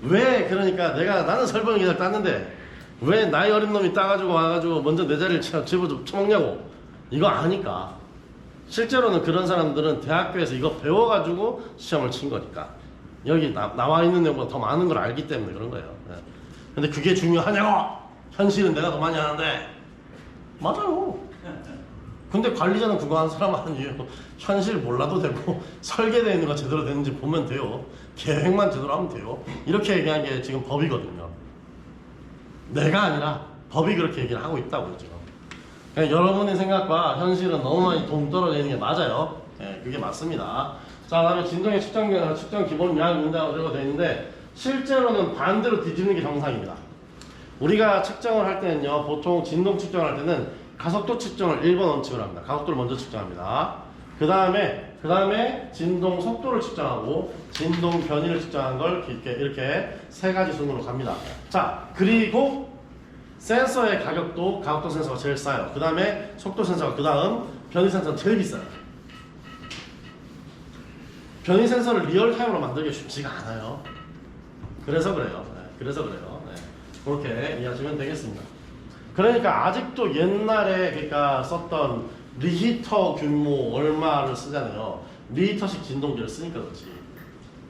왜 그러니까 나는 설명을 그냥 땄는데 왜 나이 어린 놈이 따가지고 와가지고 먼저 내 자리를 쳐먹냐고. 이거 아니까. 실제로는 그런 사람들은 대학교에서 이거 배워가지고 시험을 친 거니까. 여기 나와 있는 내용보다 더 많은 걸 알기 때문에 그런 거예요. 네. 근데 그게 중요하냐고! 현실은 내가 더 많이 하는데. 맞아요. 근데 관리자는 그거 한 사람 아니에요. 현실 몰라도 되고 설계되어 있는 거 제대로 되는지 보면 돼요. 계획만 제대로 하면 돼요. 이렇게 얘기한 게 지금 법이거든요. 내가 아니라 법이 그렇게 얘기를 하고 있다고요 지금. 그러니까 여러분의 생각과 현실은 너무 많이 동떨어져 있는 게 맞아요. 네, 그게 맞습니다. 자, 그다음에 진동의 측정 기본 양 문제가 되어 있는데 실제로는 반대로 뒤집는 게 정상입니다. 우리가 측정을 할 때는요, 보통 진동 측정을 할 때는 가속도 측정을 1번 원칙으로 합니다. 가속도를 먼저 측정합니다. 그 다음에 진동 속도를 측정하고 진동 변이를 측정한 걸 이렇게 세 가지 순으로 갑니다. 자, 그리고 센서의 가격도 센서가 제일 싸요. 그 다음에 속도 센서가 그 다음, 변이 센서는 제일 비싸요. 변이 센서를 리얼타임으로 만들기 쉽지가 않아요. 그래서 그래요. 네. 그렇게 이해하시면 되겠습니다. 그러니까 아직도 옛날에 그러니까 썼던 리히터 규모 얼마를 쓰잖아요. 리히터식 진동계를 쓰니까 그렇지.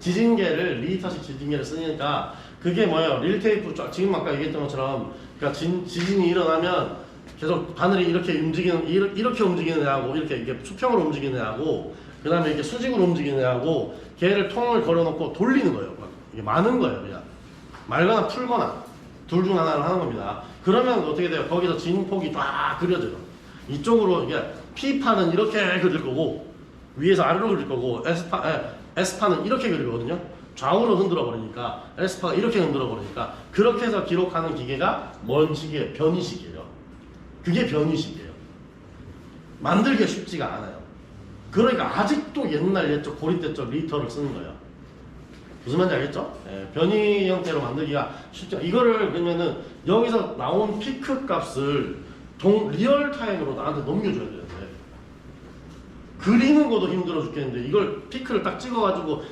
지진계를 리히터식 지진계를 쓰니까 그게 뭐예요? 릴테이프 지금 아까 얘기했던 것처럼 그러니까 지진이 일어나면 계속 바늘이 이렇게 움직이는 애하고 이렇게 수평으로 움직이는 애하고 그 다음에 이렇게 수직으로 움직이는 애하고 걔를 통을 걸어놓고 돌리는 거예요. 이게 많은 거예요. 그냥 말거나 풀거나 둘 중 하나를 하는 겁니다. 그러면 어떻게 돼요? 거기서 진폭이 쫙 그려져요. 이쪽으로 이게 P판은 이렇게 그릴 거고 위에서 아래로 그릴 거고 S판은 이렇게 그리거든요. 좌우로 흔들어 버리니까 S파가 이렇게 흔들어 버리니까 그렇게 해서 기록하는 기계가 뭔 시기예요? 변이시계예요. 그게 변이시계예요. 만들기가 쉽지가 않아요. 그러니까 아직도 옛날 옛적 고리대적 리터를 쓰는 거예요. 무슨 말인지 알겠죠? 예, 변이 형태로 만들기가 쉽지 않아요. 이거를 그러면은 여기서 나온 피크 값을 리얼타임으로 나한테 넘겨줘야 되는데 그리는 것도 힘들어 죽겠는데 이걸 피크를 딱 찍어가지고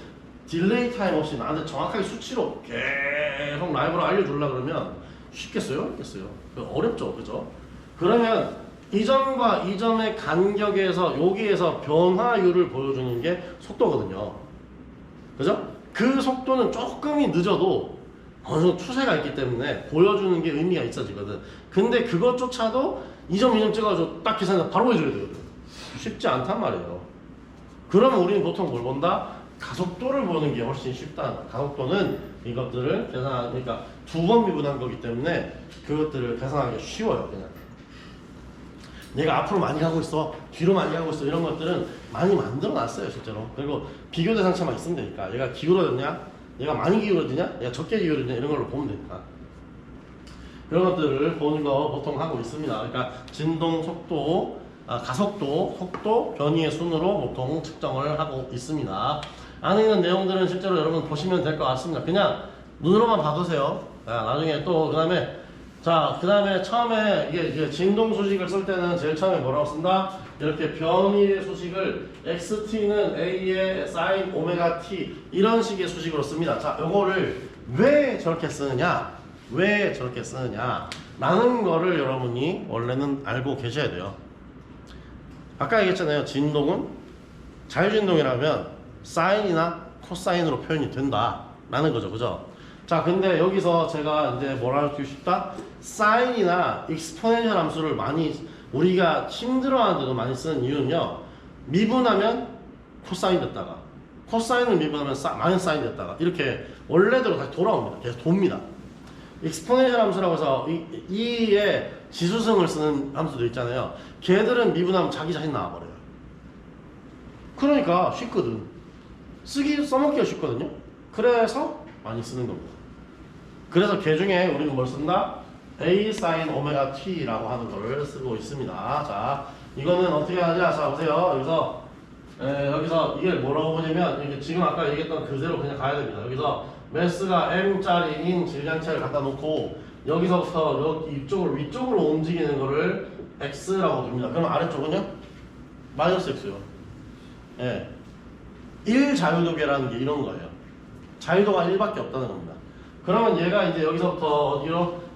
딜레이 타임 없이 나한테 정확하게 수치로 계속 라이브로 알려주려고 그러면 쉽겠어요? 어렵겠어요? 어렵죠, 그죠? 그러면 이 점과 이 점의 간격에서 여기에서 변화율을 보여주는 게 속도거든요. 그죠? 그 속도는 조금이 늦어도 어느 정도 추세가 있기 때문에 보여주는 게 의미가 있어지거든. 근데 그것조차도 이 점 찍어가지고 딱 계산해서 바로 보여줘야 되거든. 쉽지 않단 말이에요. 그러면 우리는 보통 뭘 본다? 가속도를 보는 게 훨씬 쉽다. 가속도는 이것들을 그러니까 두 번 미분한 거기 때문에 그것들을 계산하기가 쉬워요. 그냥 얘가 앞으로 많이 가고 있어, 뒤로 많이 가고 있어, 이런 것들은 많이 만들어 놨어요 실제로. 그리고 비교 대상차만 있으면 되니까 얘가 기울어졌냐, 얘가 많이 기울어지냐, 얘가 적게 기울어지냐 이런 걸로 보면 되니까 그런 것들을 보는 거 보통 하고 있습니다. 그러니까 진동 속도, 가속도, 속도, 변이의 순으로 보통 측정을 하고 있습니다. 안에 있는 내용들은 실제로 여러분 보시면 될 것 같습니다. 그냥 눈으로만 봐두세요. 나중에 또 그 다음에 처음에 이게 진동 수식을 쓸 때는 제일 처음에 뭐라고 쓴다? 이렇게 변이의 수식을 xt는 a의 sin 오메가 t 이런 식의 수식으로 씁니다. 자, 요거를 왜 저렇게 쓰느냐? 라는 거를 여러분이 원래는 알고 계셔야 돼요. 아까 얘기했잖아요. 진동은 자유진동이라면 사인이나 코사인으로 표현이 된다 라는 거죠. 그죠? 자, 근데 여기서 제가 이제 뭐라 하고 싶다? 사인이나 익스포넨셜 함수를 많이 우리가 힘들어하는데도 많이 쓰는 이유는요. 미분하면 코사인 됐다가 코사인을 미분하면 마이너스 사인 됐다가 이렇게 원래대로 다시 돌아옵니다. 계속 돕니다. 익스포넨셜 함수라고 해서 이의 지수승을 쓰는 함수도 있잖아요. 걔들은 미분하면 자기 자신 나와버려요. 그러니까 쉽거든. 써먹기가 쉽거든요. 그래서 많이 쓰는 겁니다. 그래서 걔 중에 우리는 뭘 쓴다? A sin 오메가 t라고 하는 거를 쓰고 있습니다. 자, 이거는 어떻게 하냐? 자, 보세요. 여기서 이게 뭐라고 보냐면 이게 지금 아까 얘기했던 그대로 그냥 가야 됩니다. 여기서 매스가 m짜리인 질량체를 갖다 놓고 여기서부터 위쪽으로 움직이는 거를 x라고 둡니다. 그럼 아래쪽은요? 마이너스 x요. 예. 1자유도계라는 게 이런 거예요. 자유도가 1밖에 없다는 겁니다. 그러면 얘가 이제 여기서부터 어디로?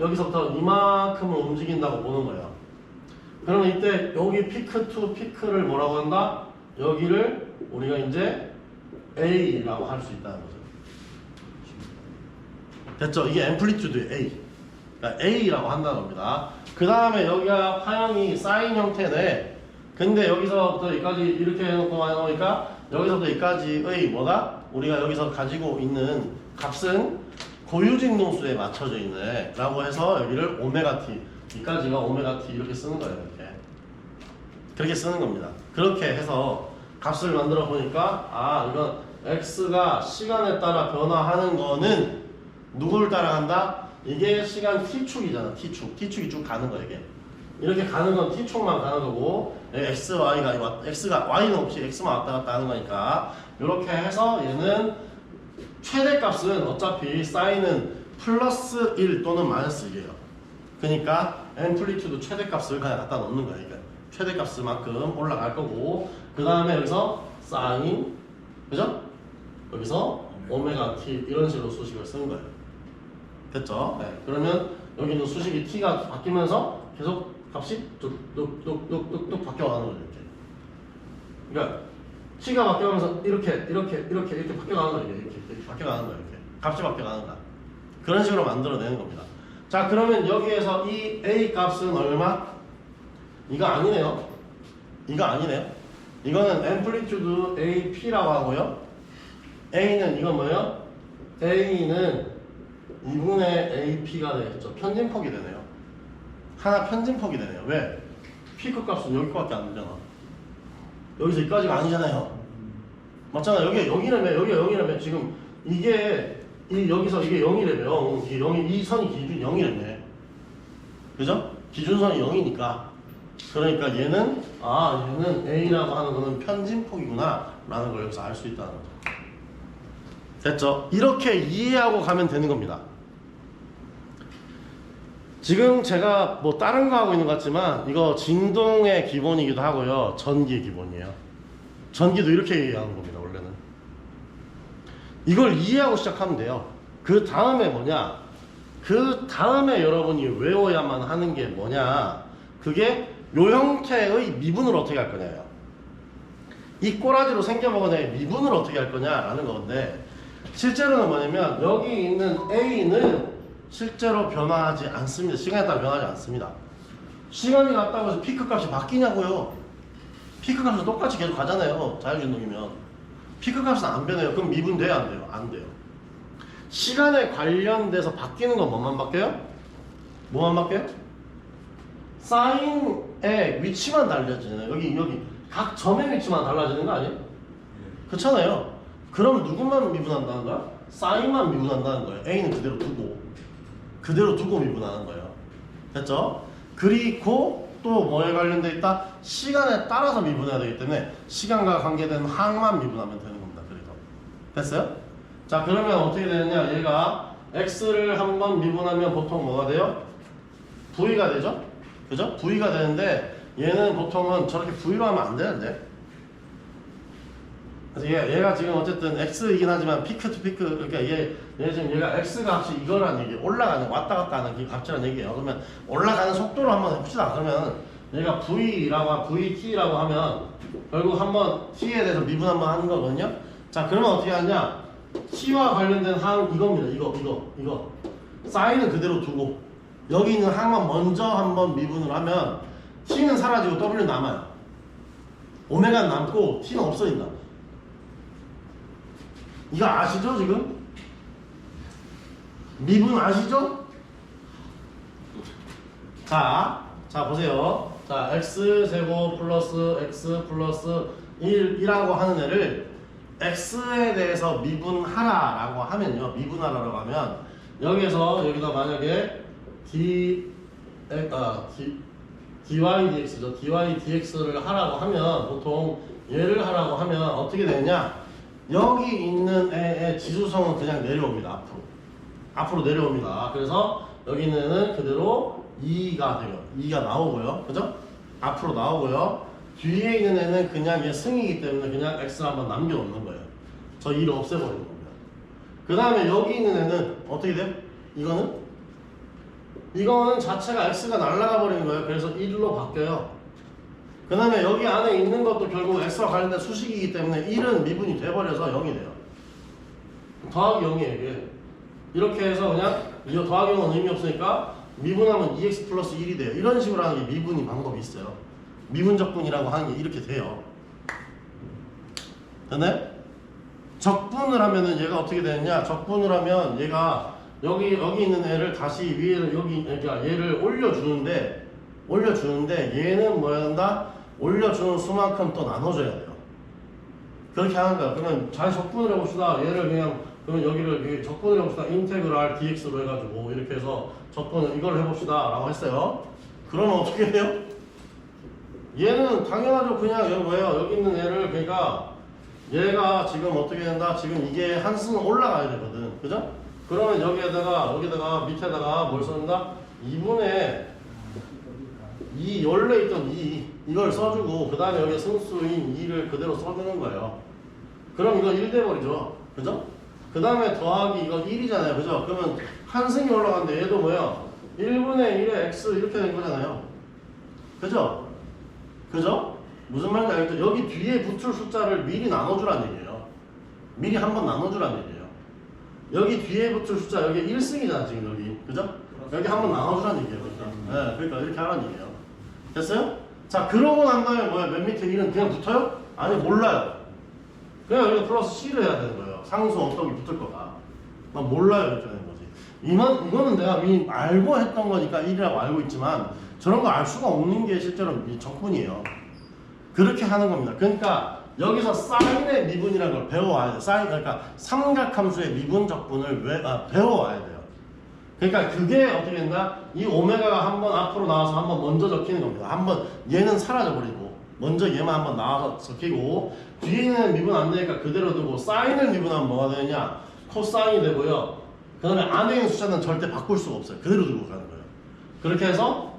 여기서부터 이만큼을 움직인다고 보는 거예요. 그러면 이때 여기 피크 투 피크를 뭐라고 한다? 여기를 우리가 이제 A라고 할 수 있다는 거죠. 됐죠? 이게 앰플리튜드 A. 그러니까 A라고 한다는 겁니다. 그 다음에 여기가 화형이 사인 형태네. 근데 여기서부터 여기까지 이렇게 해놓고 해놓으니까 여기서부터 여기까지의 뭐다? 우리가 여기서 가지고 있는 값은 고유진동수에 맞춰져 있네 라고 해서 여기를 오메가 t 여기까지가 오메가 t 이렇게 쓰는 거예요. 그렇게 쓰는 겁니다. 그렇게 해서 값을 만들어 보니까 이건 x가 시간에 따라 변화하는 거는 누구를 따라간다? 이게 시간 t축이잖아. t축이 쭉 가는 거야. 이게 이렇게 가는 건 t축만 가는 거고 x, y가 x가 y는 없이 x만 왔다 갔다 하는 거니까 이렇게 해서 얘는 최대값은 어차피 사인은 플러스 1 또는 마이너스 1이에요. 그러니까 앰플리튜드 최대값을 그냥 갖다 놓는 거예요. 그러니까 최대값만큼 올라갈 거고 그 다음에 여기서 사인 그죠? 여기서 오메가 t 이런 식으로 수식을 쓰는 거예요. 됐죠? 네. 그러면 여기는 수식이 t가 바뀌면서 계속 값이 뚝뚝뚝뚝뚝 바뀌어가는 거죠. 이렇게. 그러니까 t가 바뀌어가면서 이렇게 바뀌어가는 거예요. 이렇게 바뀌어가는 거예요. 이렇게 값이 바뀌어가는 거야. 그런 식으로 만들어내는 겁니다. 자, 그러면 여기에서 이 a 값은 얼마? 이거 아니네요. 이거 아니네요. 이거는 앰플리튜드 ap라고 하고요. a는 이건 뭐예요? a는 2분의 ap가 되겠죠. 편진폭이 되네요. 하나 편진폭이 되네요. 왜? 피크 값은 여기밖에 안 되잖아. 여기서 여기까지가 아니잖아요. 맞잖아. 여기라며. 여기가 0이라며. 지금 이게 여기서 이게 0이라며. 0이 이 선이 기준 0이라며. 그죠? 기준선이 0이니까. 그러니까 얘는 A라고 하는 거는 편진폭이구나 라는 걸 여기서 알 수 있다는 거죠. 됐죠? 이렇게 이해하고 가면 되는 겁니다. 지금 제가 뭐 다른 거 하고 있는 것 같지만 이거 진동의 기본이기도 하고요. 전기의 기본이에요. 전기도 이렇게 이해하는 겁니다. 원래는. 이걸 이해하고 시작하면 돼요. 그 다음에 뭐냐? 그 다음에 여러분이 외워야만 하는 게 뭐냐? 그게 요 형태의 미분을 어떻게 할 거냐예요. 이 꼬라지로 생겨먹은 애의 미분을 어떻게 할 거냐라는 건데 실제로는 뭐냐면 여기 있는 A는 실제로 변화하지 않습니다. 시간에 따라 변하지 않습니다. 시간이 갔다고 해서 피크 값이 바뀌냐고요. 피크 값은 똑같이 계속 가잖아요. 자율진동이면. 피크 값은 안 변해요. 그럼 미분 돼요? 안 돼요? 안 돼요. 시간에 관련돼서 바뀌는 건 뭐만 바뀌어요? 뭐만 바뀌어요? 사인의 위치만 달라지잖아요. 여기 각 점의 위치만 달라지는 거 아니에요? 그렇잖아요. 그럼 누구만 미분한다는 거야? 사인만 미분한다는 거예요. A는 그대로 두고 미분하는 거예요. 됐죠? 그리고 또 뭐에 관련돼 있다? 시간에 따라서 미분해야 되기 때문에 시간과 관계된 항만 미분하면 되는 겁니다. 그래서 됐어요? 자, 그러면 어떻게 되느냐? 얘가 x를 한번 미분하면 보통 뭐가 돼요? v가 되죠? 그죠? v가 되는데 얘는 보통은 저렇게 v로 하면 안 되는데. 그래서 얘가 지금 어쨌든 x이긴 하지만 피크 투 피크, 그러니까 얘 지금 얘가 x 값이 이거란 얘기, 올라가는 왔다 갔다 하는 그 값이란 얘기예요. 그러면 올라가는 속도로 한번 해봅시다. 그러면 얘가 vt라고 하면 결국 한번 t에 대해서 미분 한번 하는 거거든요. 자, 그러면 어떻게 하냐? t와 관련된 항 이겁니다. 이거 사인은 그대로 두고 여기 있는 항만 먼저 한번 미분을 하면 t는 사라지고 w는 남아요. 오메가는 남고 t는 없어진다. 이거 아시죠 지금? 미분 아시죠? 자 보세요. 자, x제곱 플러스 x 플러스 1이라고 하는 애를 x에 대해서 미분하라라고 하면요. 미분하라라고 하면 여기다 만약에 dy dx죠. dy dx를 하라고 하면 보통 얘를 하라고 하면 어떻게 되느냐? 여기 있는 애의 지수성은 그냥 내려옵니다. 앞으로 내려옵니다. 그래서 여기 있는 애는 그대로 2가 돼요. 2가 나오고요. 그죠? 앞으로 나오고요. 뒤에 있는 애는 그냥 얘 승이기 때문에 그냥 x를 한번 남겨놓는 거예요. 저 2를 없애버리는 겁니다. 그 다음에 여기 있는 애는 어떻게 돼요? 이거는 자체가 x가 날아가 버리는 거예요. 그래서 1로 바뀌어요. 그 다음에 여기 안에 있는 것도 결국 x와 관련된 수식이기 때문에 1은 미분이 돼버려서 0이 돼요. 더하기 0이에요 이게. 이렇게 해서 그냥 이거 더하기 0은 의미 없으니까 미분하면 2x 플러스 1이 돼요. 이런 식으로 하는 게 미분이 방법이 있어요. 미분적분이라고 하는 게 이렇게 돼요. 됐나요? 적분을 하면은 얘가 어떻게 되느냐? 적분을 하면 얘가 여기 있는 애를 다시 위에를 그러니까 얘를 올려주는데 얘는 뭐야 된다? 올려주는 수만큼 또 나눠줘야 돼요. 그렇게 하는 거야. 그러면 잘 적분을 해봅시다. 얘를 그러면 여기를 적분을 해봅시다. 인테그랄 dx로 해가지고 이렇게 해서 적분을 이걸 해봅시다 라고 했어요. 그러면 어떻게 돼요? 얘는 당연하죠. 그냥 여기 뭐예요? 여기 있는 얘를 그러니까 얘가 지금 어떻게 된다? 지금 이게 한승 올라가야 되거든. 그죠? 그러면 여기다가 밑에다가 뭘 써준다? 2분의 이 원래 있던 이걸 써주고 그 다음에 여기 승수인 2를 그대로 써주는 거예요. 그럼 이거 1 돼버리죠. 그죠? 그 다음에 더하기 이거 1이잖아요. 그죠? 그러면 한승이 올라가는데 얘도 뭐야? 1분의 1의 x 이렇게 된 거잖아요. 그죠? 그죠? 무슨 말인지 알겠죠? 여기 뒤에 붙을 숫자를 미리 나눠주라는 얘기예요. 미리 한번 나눠주라는 얘기예요. 여기 뒤에 붙을 숫자 여기 1승이잖아 지금 여기. 그죠? 여기 한번 나눠주라는 얘기예요. 그러니까. 네, 그러니까 이렇게 하라는 얘기예요. 됐어요? 자, 그러고 난 다음에 뭐야? 맨 밑에 1은 그냥 붙어요? 아니, 몰라요. 그냥 여기가 플러스 C를 해야 되는 거예요. 상수 어떤 게 붙을 거다. 난 몰라요. 이렇게 되는 거지. 이거는 내가 이미 알고 했던 거니까 1이라고 알고 있지만 저런 거 알 수가 없는 게 실제로 적분이에요. 그렇게 하는 겁니다. 그러니까 여기서 사인의 미분이라는 걸 배워와야 돼요. 그러니까 삼각함수의 미분 적분을 배워와야 돼요. 그러니까 그게 어떻게 된다? 이 오메가가 한번 앞으로 나와서 한번 먼저 적히는 겁니다. 한번 얘는 사라져버리고 먼저 얘만 한번 나와서 적히고 뒤에 있는 미분 안 되니까 그대로 두고 사인을 미분하면 뭐가 되느냐? 코사인이 되고요. 그 다음에 안에 있는 숫자는 절대 바꿀 수가 없어요. 그대로 두고 가는 거예요. 그렇게 해서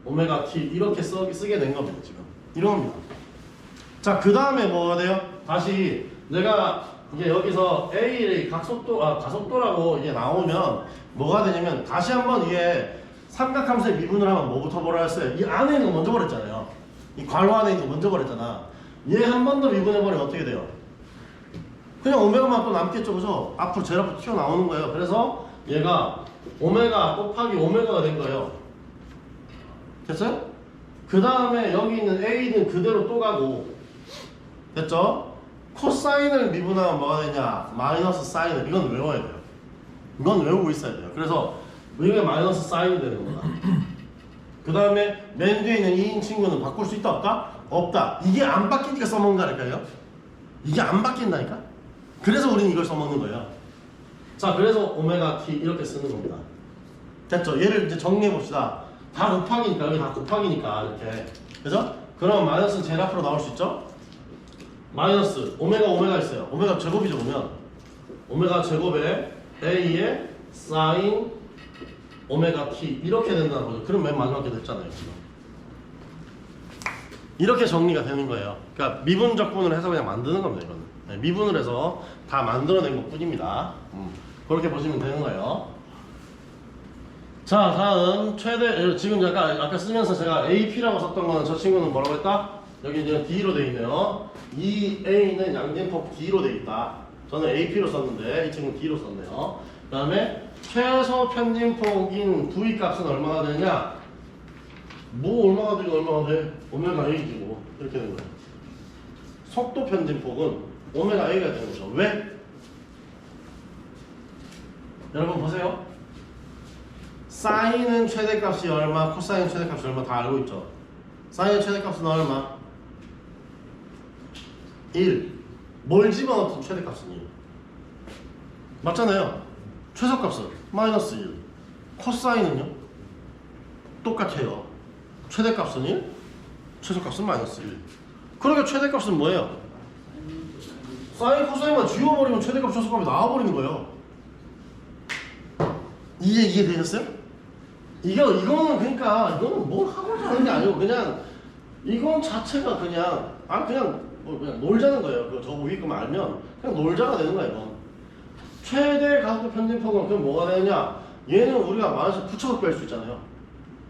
오메가 t 이렇게 쓰게 된 겁니다. 지금 이런 겁니다. 자, 그 다음에 뭐가 돼요? 다시 내가 이게 여기서 A의 가속도라고 이게 나오면 뭐가 되냐면 다시 한번 이게 삼각함수의 미분을 하면 뭐부터 뭐라 했어요? 이 안에 있는 거 먼저 버렸잖아요. 이 괄호 안에 있는 거 먼저 버렸잖아. 얘 한 번 더 미분해버리면 어떻게 돼요? 그냥 오메가만 또 남겠죠. 그죠? 앞으로 제일 앞으로 튀어나오는 거예요. 그래서 얘가 오메가 곱하기 오메가가 된 거예요. 됐어요? 그 다음에 여기 있는 A는 그대로 또 가고 됐죠? 코사인을 미분하면 뭐가 되냐? 마이너스 사인을. 이건 외워야 돼요. 이건 외우고 있어야 돼요. 그래서 이게 마이너스 사인이 되는 거다. 그 다음에 맨 뒤에 있는 2인 친구는 바꿀 수 있다 없다? 없다. 이게 안 바뀌니까 써먹는다니까요. 이게 안 바뀐다니까? 그래서 우리는 이걸 써먹는 거예요. 자, 그래서 오메가 t 이렇게 쓰는 겁니다. 됐죠? 얘를 이제 정리해 봅시다. 다 곱하기니까, 여기 다 곱하기니까 이렇게. 그죠? 그럼 마이너스는 제일 앞으로 나올 수 있죠? 마이너스 오메가 있어요. 오메가 제곱이죠. 보면 오메가 제곱에 a의 사인 오메가 t 이렇게 된다는 거죠. 그럼 맨 마지막에 됐잖아요. 지금 이렇게 정리가 되는 거예요. 그러니까 미분 적분을 해서 그냥 만드는 겁니다. 이거는 네, 미분을 해서 다 만들어낸 것 뿐입니다. 그렇게 보시면 되는 거예요. 자, 다음 최대 지금 아까 쓰면서 제가 AP라고 썼던 거는 저 친구는 뭐라고 했다? 여기 이제 D로 돼 있네요. 이 A는 양진폭 D로 돼 있다. 저는 AP로 썼는데 이 친구는 D로 썼네요. 그 다음에 최소 편진폭인 V 값은 얼마나 되느냐? 뭐 얼마가 되고 얼마가 돼? 오메가 A지고 이렇게 되는 거예요. 속도 편진폭은 오메가 A가 되는 거죠. 왜? 여러분 보세요. 사인은 최대값이 얼마, 코사인 최대값이 얼마 다 알고 있죠. 사인의 최대값은 얼마? 1. 뭘 집어넣든 최대값은 1. 맞잖아요. 최소값은 마이너스 1. 코사인은요? 똑같아요. 최대값은 1, 최소값은 마이너스 1. 그러니까 최대값은 뭐예요? 사인, 코사인만 지워버리면 최대값, 최소값이 나와버리는 거예요. 이해되셨어요? 이거는 그러니까 이거는 뭘 하고자 하는 게 아니고 그냥 이건 자체가 그냥 그냥 놀자는 거예요. 그 저거 위에 거만 알면 그냥 놀자가 되는 거예요. 이건. 최대 가속도 편진폭은 그럼 뭐가 되느냐? 얘는 우리가 마이너스 붙여서 뺄 수 있잖아요.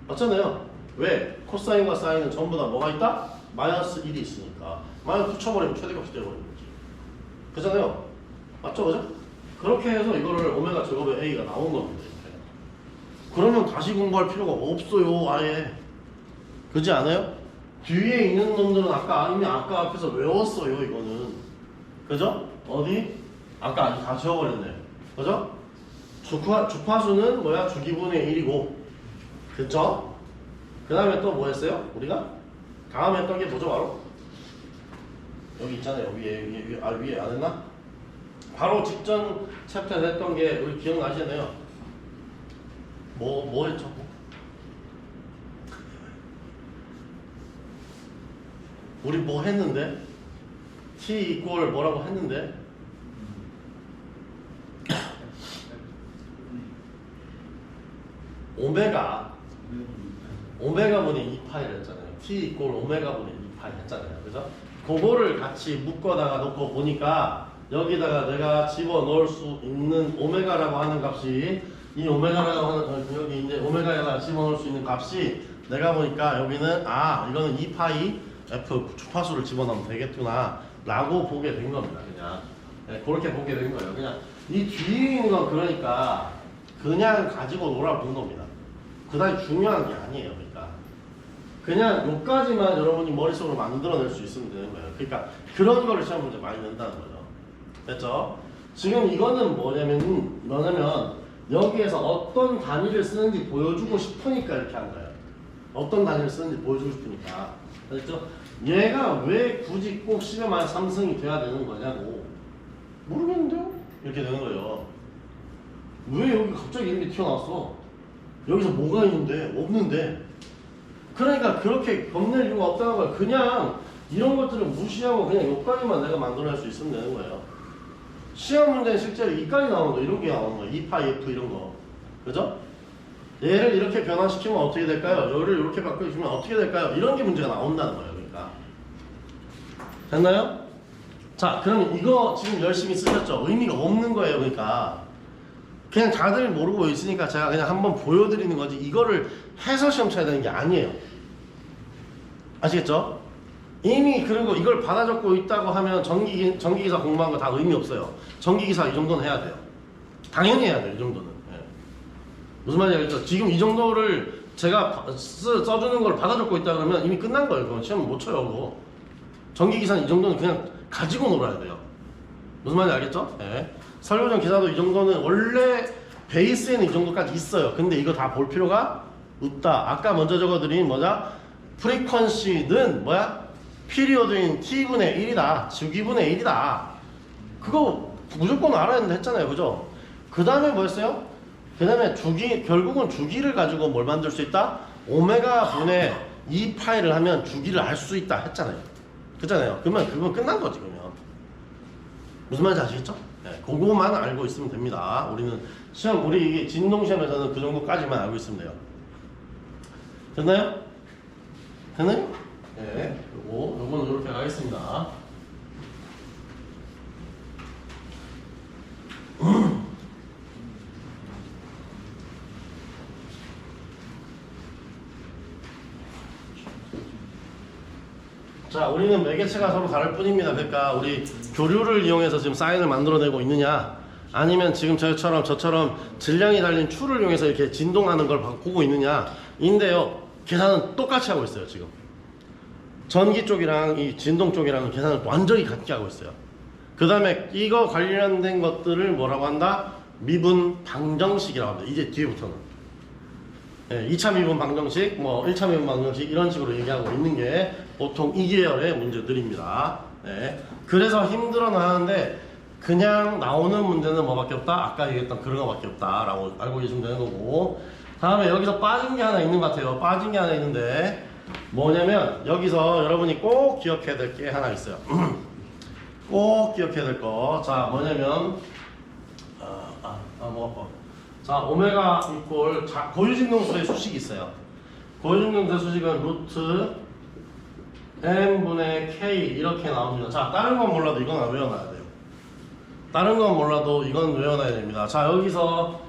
맞잖아요. 왜? 코사인과 사인은 전부 다 뭐가 있다? 마이너스 1이 있으니까 마이너스 붙여버리면 최대값이 되어버리는 거지. 그잖아요. 맞죠? 그죠? 그렇게 해서 이거를 오메가 제곱의 A가 나온 겁니다. 이렇게. 그러면 다시 공부할 필요가 없어요. 아예. 그렇지 않아요? 뒤에 있는 놈들은 이미 아까 앞에서 외웠어요. 이거는. 그죠? 어디? 아까 다 지워버렸네. 그죠? 주파수는 뭐야? 주기분의 1이고. 그쵸? 그 다음에 또 뭐 했어요? 우리가? 다음에 했던 게 뭐죠? 바로? 여기 있잖아요. 위에 안 했나? 바로 직전 챕터에서 했던 게 우리 기억나시나요? 뭐 했죠? 우리 뭐 했는데? T 이꼴 뭐라고 했는데? 오메가분의 2파이를 했잖아요. T 이꼴 오메가분의 2파이 했잖아요. 그죠? 그거를 같이 묶어다가 놓고 보니까 여기다가 내가 집어넣을 수 있는 오메가라고 하는 값이 이 오메가라고 하는 여기 이제 오메가에다가 집어넣을 수 있는 값이 내가 보니까 여기는 이거는 2파이 F 주파수를 집어넣으면 되겠구나 라고 보게 된 겁니다. 그냥 네, 그렇게 보게 된 거예요. 그냥 이 뒤에 있는 건 그러니까 그냥 가지고 놀아본 겁니다. 그다지 중요한 게 아니에요. 그냥 요까지만 여러분이 머릿속으로 만들어낼 수 있으면 되는 거예요. 그러니까 그런 거를 시험 문제 많이 낸다는 거죠. 됐죠? 지금 이거는 뭐냐면 여기에서 어떤 단위를 쓰는지 보여주고 싶으니까 이렇게 한 거예요. 어떤 단위를 쓰는지 보여주고 싶으니까. 됐죠? 얘가 왜 굳이 꼭 10의 마이너스 3승이 돼야 되는 거냐고 모르겠는데요? 이렇게 되는 거예요. 왜 여기 갑자기 이렇게 튀어나왔어? 여기서 뭐가 있는데? 없는데? 그러니까 그렇게 겁낼 이유가 없다는 거예요. 그냥 이런 것들을 무시하고 그냥 여기까지만 내가 만들어낼 수 있으면 되는 거예요. 시험 문제는 실제로 이까지 나오는 거, 이런 게 나오는 거예요. 2파이 F 이런 거. 그죠? 얘를 이렇게 변화시키면 어떻게 될까요? 얘를 이렇게 바꿔주면 어떻게 될까요? 이런 게 문제가 나온다는 거예요. 그러니까. 됐나요? 자, 그러면 이거 지금 열심히 쓰셨죠? 의미가 없는 거예요. 그러니까. 그냥 다들 모르고 있으니까 제가 그냥 한번 보여드리는 거지 이거를 해서 시험 쳐야 되는 게 아니에요. 아시겠죠? 이미 그리고 이걸 받아 적고 있다고 하면 전기기사 공부한 거 다 의미 없어요. 전기기사 이 정도는 해야 돼요. 당연히 해야 돼요. 이 정도는. 예. 무슨 말인지 알겠죠? 지금 이 정도를 제가 써주는 걸 받아 적고 있다 그러면 이미 끝난 거예요. 그건 시험 못 쳐요. 그거. 전기기사는 이 정도는 그냥 가지고 놀아야 돼요. 무슨 말인지 알겠죠? 예. 설교전 기사도 이 정도는 원래 베이스에는 이 정도까지 있어요. 근데 이거 다 볼 필요가 없다. 아까 먼저 적어드린 뭐냐? 프리퀀시는 뭐야? 피리어드인 t분의 1이다. 주기분의 1이다. 그거 무조건 알아야 된다 했잖아요. 그죠? 그 다음에 뭐였어요? 그 다음에 결국은 주기를 가지고 뭘 만들 수 있다? 오메가 분의 2파이를 하면 주기를 알 수 있다 했잖아요. 그잖아요. 그러면 그건 끝난 거지, 그러면. 무슨 말인지 아시겠죠? 네, 그거만 알고 있으면 됩니다. 우리 진동시험에서는 그 정도까지만 알고 있으면 돼요. 됐나요? 됐나요? 네, 요거는 이렇게 가겠습니다. 자, 우리는 매개체가 서로 다를 뿐입니다. 그러니까 우리 교류를 이용해서 지금 사인을 만들어내고 있느냐, 아니면 지금 저처럼 질량이 달린 추를 이용해서 이렇게 진동하는 걸 보고 있느냐 인데요. 계산은 똑같이 하고 있어요. 지금 전기 쪽이랑 이 진동 쪽이랑 계산을 완전히 같게 하고 있어요. 그 다음에 이거 관련된 것들을 뭐라고 한다? 미분 방정식이라고 합니다. 이제 뒤에부터는 2차 미분 방정식, 1차 미분 방정식 이런 식으로 얘기하고 있는 게 보통 이 계열의 문제들입니다. 네. 그래서 힘들어는 하는데 그냥 나오는 문제는 뭐밖에 없다? 아까 얘기했던 그런 거밖에 없다 라고 알고 계시면 되는 거고, 다음에 여기서 빠진 게 하나 있는 것 같아요. 빠진 게 하나 있는데 뭐냐면 여기서 여러분이 꼭 기억해야 될 게 하나 있어요. 꼭 기억해야 될 거. 자, 뭐냐면 자, 오메가 이꼴 고유진동수의 수식이 있어요. 고유진동수의 수식은 루트 n분의 k 이렇게 나옵니다. 자, 다른 건 몰라도 이건 외워놔야 돼요. 다른 건 몰라도 이건 외워놔야 됩니다. 자, 여기서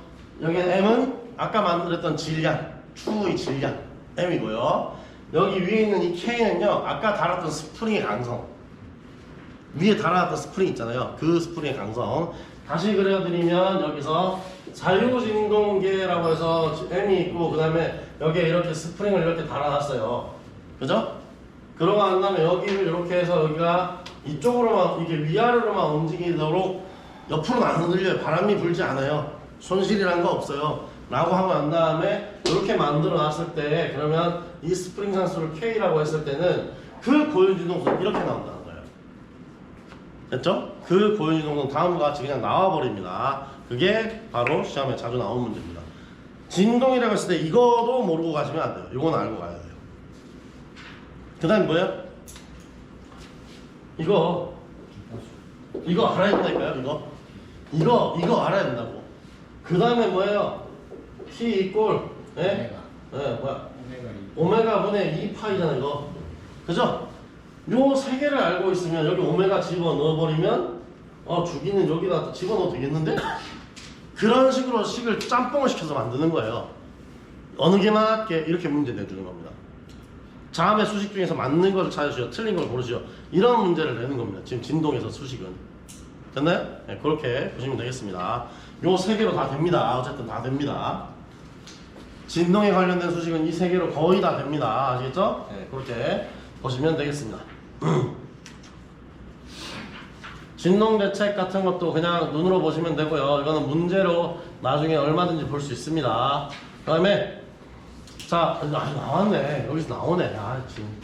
여기 m은 아까 만들었던 질량, 추의 질량 m이고요. 여기 위에 있는 이 k는요, 아까 달았던 스프링의 강성, 위에 달아놨던 스프링 있잖아요. 그 스프링의 강성 다시 그려드리면 여기서 자유진동계라고 해서 m이 있고, 그 다음에 여기에 이렇게 스프링을 이렇게 달아놨어요. 그죠? 그러고 난 다음에 여기를 이렇게 해서 여기가 이쪽으로만, 이게 위아래로만 움직이도록 옆으로는 안 흔들려요. 바람이 불지 않아요. 손실이란 거 없어요. 라고 하고 난 다음에 이렇게 만들어 놨을 때, 그러면 이 스프링 산수를 K라고 했을 때는 그 고유진동수는 이렇게 나온다는 거예요. 됐죠? 그 고유진동수는 다음과 같이 그냥 나와버립니다. 그게 바로 시험에 자주 나오는 문제입니다. 진동이라고 했을 때 이거도 모르고 가시면 안 돼요. 이건 알고 가야 돼요. 그 다음에 뭐예요? 이거 알아야 된다니까요. 이거 알아야 된다고. 그 다음에 뭐예요? T 이꼴 오메가 분의 2파이잖아 이거. 그죠? 요 세 개를 알고 있으면 여기 오메가 집어넣어버리면 주기는 여기다 집어넣어도 되겠는데? 그런 식으로 식을 짬뽕을 시켜서 만드는 거예요. 어느 게 맞게 이렇게 문제 내주는 겁니다. 다음에 수식 중에서 맞는 것을 찾으시오, 틀린 걸 고르시오. 이런 문제를 내는 겁니다. 지금 진동에서 수식은. 됐나요? 네, 그렇게 보시면 되겠습니다. 요 세 개로 다 됩니다. 어쨌든 다 됩니다. 진동에 관련된 수식은 이 세 개로 거의 다 됩니다. 아시겠죠? 네, 그렇게 보시면 되겠습니다. 진동 대책 같은 것도 그냥 눈으로 보시면 되고요. 이거는 문제로 나중에 얼마든지 볼 수 있습니다. 그 다음에 자, 나왔네. 여기서 나오네. 지금.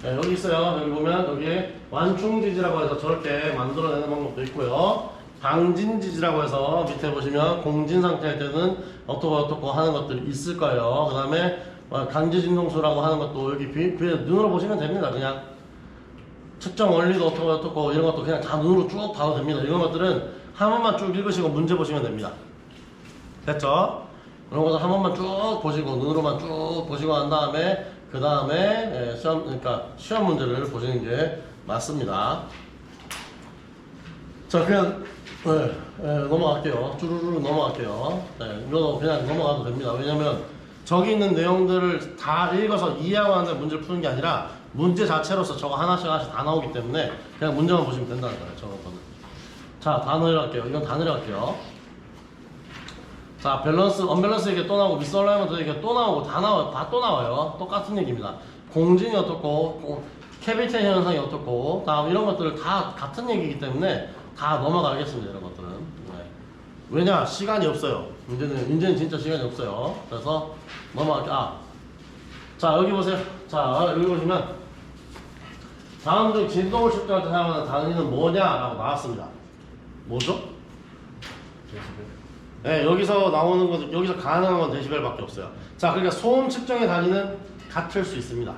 네, 여기 있어요. 여기 보면 여기 완충지지라고 해서 저렇게 만들어내는 방법도 있고요. 방진지지라고 해서 밑에 보시면 공진 상태일 때는 어떻고 하는 것들이 있을 거예요. 그 다음에 강제진동수라고 하는 것도 여기 눈으로 보시면 됩니다. 그냥 측정 원리도 어떻고 이런 것도 그냥 다 눈으로 쭉 봐도 됩니다. 이런 것들은 한 번만 쭉 읽으시고 문제 보시면 됩니다. 됐죠? 이런 것도 한 번만 쭉 보시고 눈으로만 쭉 보시고 한 다음에 그 다음에 시험 문제를 보시는 게 맞습니다. 자, 그냥 넘어갈게요. 쭈루루 넘어갈게요. 이거 그냥 넘어가도 됩니다. 왜냐면 저기 있는 내용들을 다 읽어서 이해하고 하는 문제를 푸는 게 아니라 문제 자체로서 저거 하나씩 다 나오기 때문에 그냥 문제만 보시면 된다는 거예요. 저거 거는. 자, 다 내려갈게요. 이건 다 내려갈게요. 자, 밸런스, 언밸런스 얘기 또 나오고 미스얼라이먼트 얘기 또 나오고 다 또 나와요. 똑같은 얘기입니다. 공진이 어떻고 캐비티 현상이 어떻고 다음 이런 것들을 다 같은 얘기이기 때문에 다 넘어가겠습니다. 이런 것들은. 네. 왜냐? 시간이 없어요. 이제는 진짜 시간이 없어요. 그래서 넘어갈게요. 자, 여기 보세요. 자, 여기 보시면 다음 중 진동을 측정할 때 사용하는 단위는 뭐냐라고 나왔습니다. 뭐죠? 네, 여기서 나오는 것, 여기서 가능한 건 데시벨밖에 없어요. 자, 그러니까 소음 측정의 단위는 같을 수 있습니다.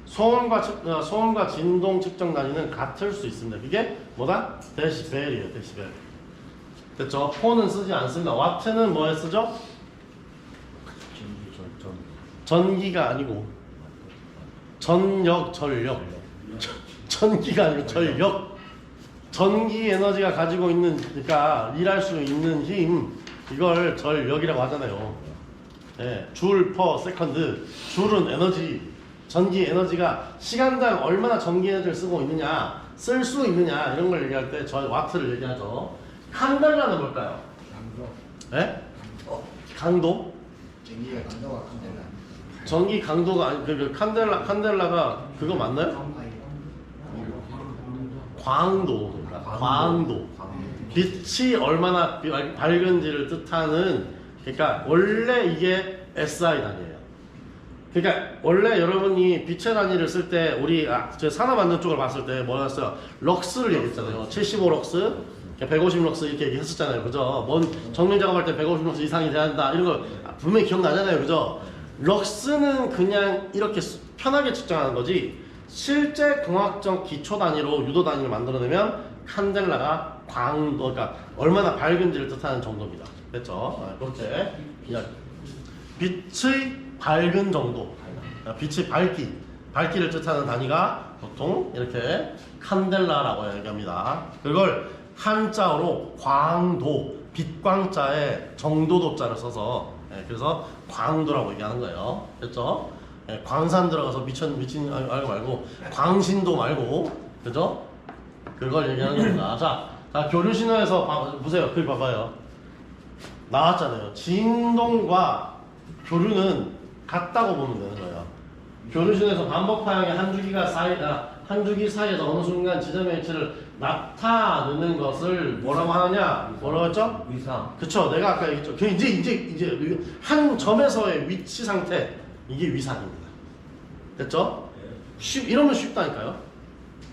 소음과 진동 측정 단위는 같을 수 있습니다. 그게 뭐다? 데시벨이에요, 데시벨. 됐죠? 폰은 쓰지 않습니다. 와트는 뭐에 쓰죠? 전기가 아니고 전력. 전기가 아니고 전력. 전기 에너지가 가지고 있는, 그러니까 일할 수 있는 힘, 이걸 전력이라고 하잖아요. 네, 줄 퍼 세컨드. 줄은 에너지. 전기 에너지가 시간당 얼마나 전기 에너지를 쓰고 있느냐, 쓸 수 있느냐, 이런 걸 얘기할 때 저희 와트를 얘기하죠. 칸델라는 뭘까요? 강도. 네? 강도? 전기가 강도가 칸델라. 전기 강도가 아니 칸델라가 그거 맞나요? 광도. 그러니까 광도. 빛이 얼마나 밝은지를 뜻하는, 그러니까 원래 이게 SI 단위예요. 그러니까 원래 여러분이 빛의 단위를 쓸 때 우리 저 산업 안전 쪽을 봤을 때 뭐였어요? 럭스를 얘기했잖아요. 75럭스, 150럭스 이렇게 얘기했었잖아요. 그죠? 뭔 정밀 작업할 때 150럭스 이상이 돼야 한다 이런 거 분명히 기억나잖아요. 그죠? 럭스는 그냥 이렇게 편하게 측정하는 거지, 실제 공학적 기초 단위로 유도 단위를 만들어내면 칸델라가 광도, 그러니까 얼마나 밝은지를 뜻하는 정도입니다. 됐죠? 그렇게 빛의 밝은 정도, 빛의 밝기를 뜻하는 단위가 보통 이렇게 칸델라라고 얘기합니다. 그걸 한자어로 광도, 빛광자에 정도도자를 써서 그래서 광도라고 얘기하는 거예요. 됐죠? 광산 들어가서 미친 말고 광신도 말고, 그죠? 그걸 얘기하는 겁니다. 자, 교류 신호에서 보세요. 글 봐봐요. 나왔잖아요. 진동과 교류는 같다고 보면 되는 거예요. 교류 신호에서 반복 파형의 한 주기 사이에서 어느 순간 지점의 위치를 나타내는 것을 뭐라고 하느냐? 뭐라고 했죠? 위상. 그쵸. 내가 아까 얘기했죠. 이제 한 점에서의 위치 상태, 이게 위상입니다. 됐죠? 이러면 쉽다니까요.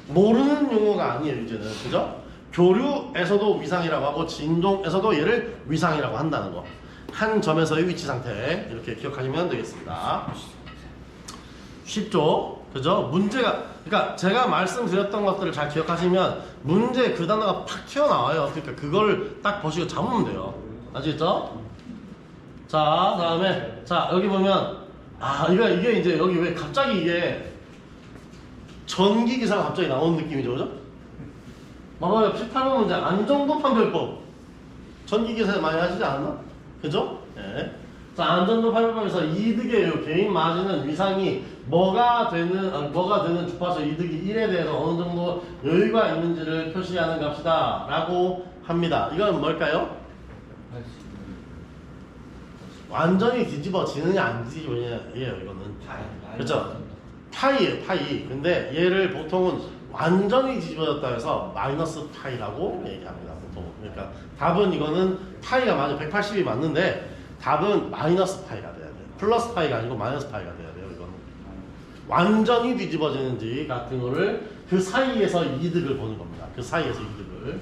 모르는 용어가 아니에요, 이제는. 그죠? 교류에서도 위상이라고 하고 진동에서도 얘를 위상이라고 한다는 거. 한 점에서의 위치 상태, 이렇게 기억하시면 되겠습니다. 쉽죠? 그죠? 문제가, 그러니까 제가 말씀드렸던 것들을 잘 기억하시면 문제 그 단어가 팍 튀어나와요. 그러니까 그걸 딱 보시고 잡으면 돼요. 아시겠죠? 자, 다음에, 자, 여기 보면, 이게 이제 여기 왜 갑자기 이게 전기 기사가 갑자기 나온 느낌이죠, 그죠? 봐봐요, 18번 문제, 안정도 판별법. 전기 기사 많이 하시지 않았나? 그죠? 예. 자, 안전도 판별법에서 이득의 요 개인 마진은 위상이 뭐가 되는 주파수 이득이 1에 대해서 어느 정도 여유가 있는지를 표시하는 값이다 라고 합니다. 이건 뭘까요? 완전히 뒤집어지느냐 안 뒤집어지느냐 예요 이거는. 그렇죠? 파이예요, 파이. 근데 얘를 보통은 완전히 뒤집어졌다 해서 마이너스 파이라고 얘기합니다, 보통. 그러니까 답은 이거는 파이가 맞아 180이 맞는데 답은 마이너스 파이가 돼야 돼요. 플러스 파이가 아니고 마이너스 파이가 돼야 돼요, 이거는. 완전히 뒤집어지는지 같은 거를 그 사이에서 이득을 보는 겁니다. 그 사이에서 이득을.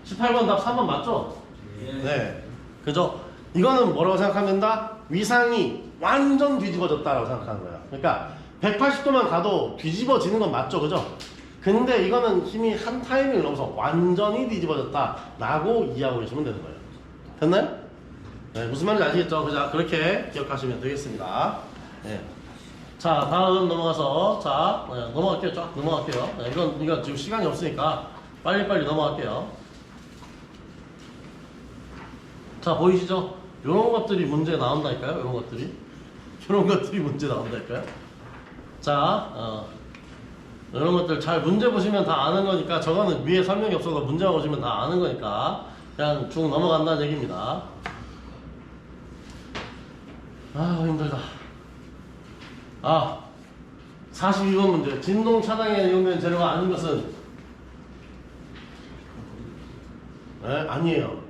18번 답 3번 맞죠? 네. 그죠? 이거는 뭐라고 생각하면 된다? 위상이 완전 뒤집어졌다라고 생각하는 거예요. 그러니까 180도만 가도 뒤집어지는 건 맞죠, 그죠? 근데 이거는 힘이 한 타이밍을 넘어서 완전히 뒤집어졌다라고 이해하고 계시면 되는 거예요. 됐나요? 네, 무슨 말인지 아시겠죠? 그죠? 그렇게 기억하시면 되겠습니다. 네. 자, 다음 넘어가서 넘어갈게요. 쫙 넘어갈게요. 네, 이건 지금 시간이 없으니까 빨리빨리 넘어갈게요. 자, 보이시죠? 이런 것들이 문제 나온다니까요. 이런 것들이 문제 나온다니까요. 자, 이런 것들 잘 문제 보시면 다 아는 거니까, 저거는 위에 설명이 없어서 문제만 보시면 다 아는 거니까 그냥 쭉 넘어간다는 얘기입니다. 힘들다. 42번 문제. 진동 차단에 이용된 재료가 아닌 것은? 네, 아니에요.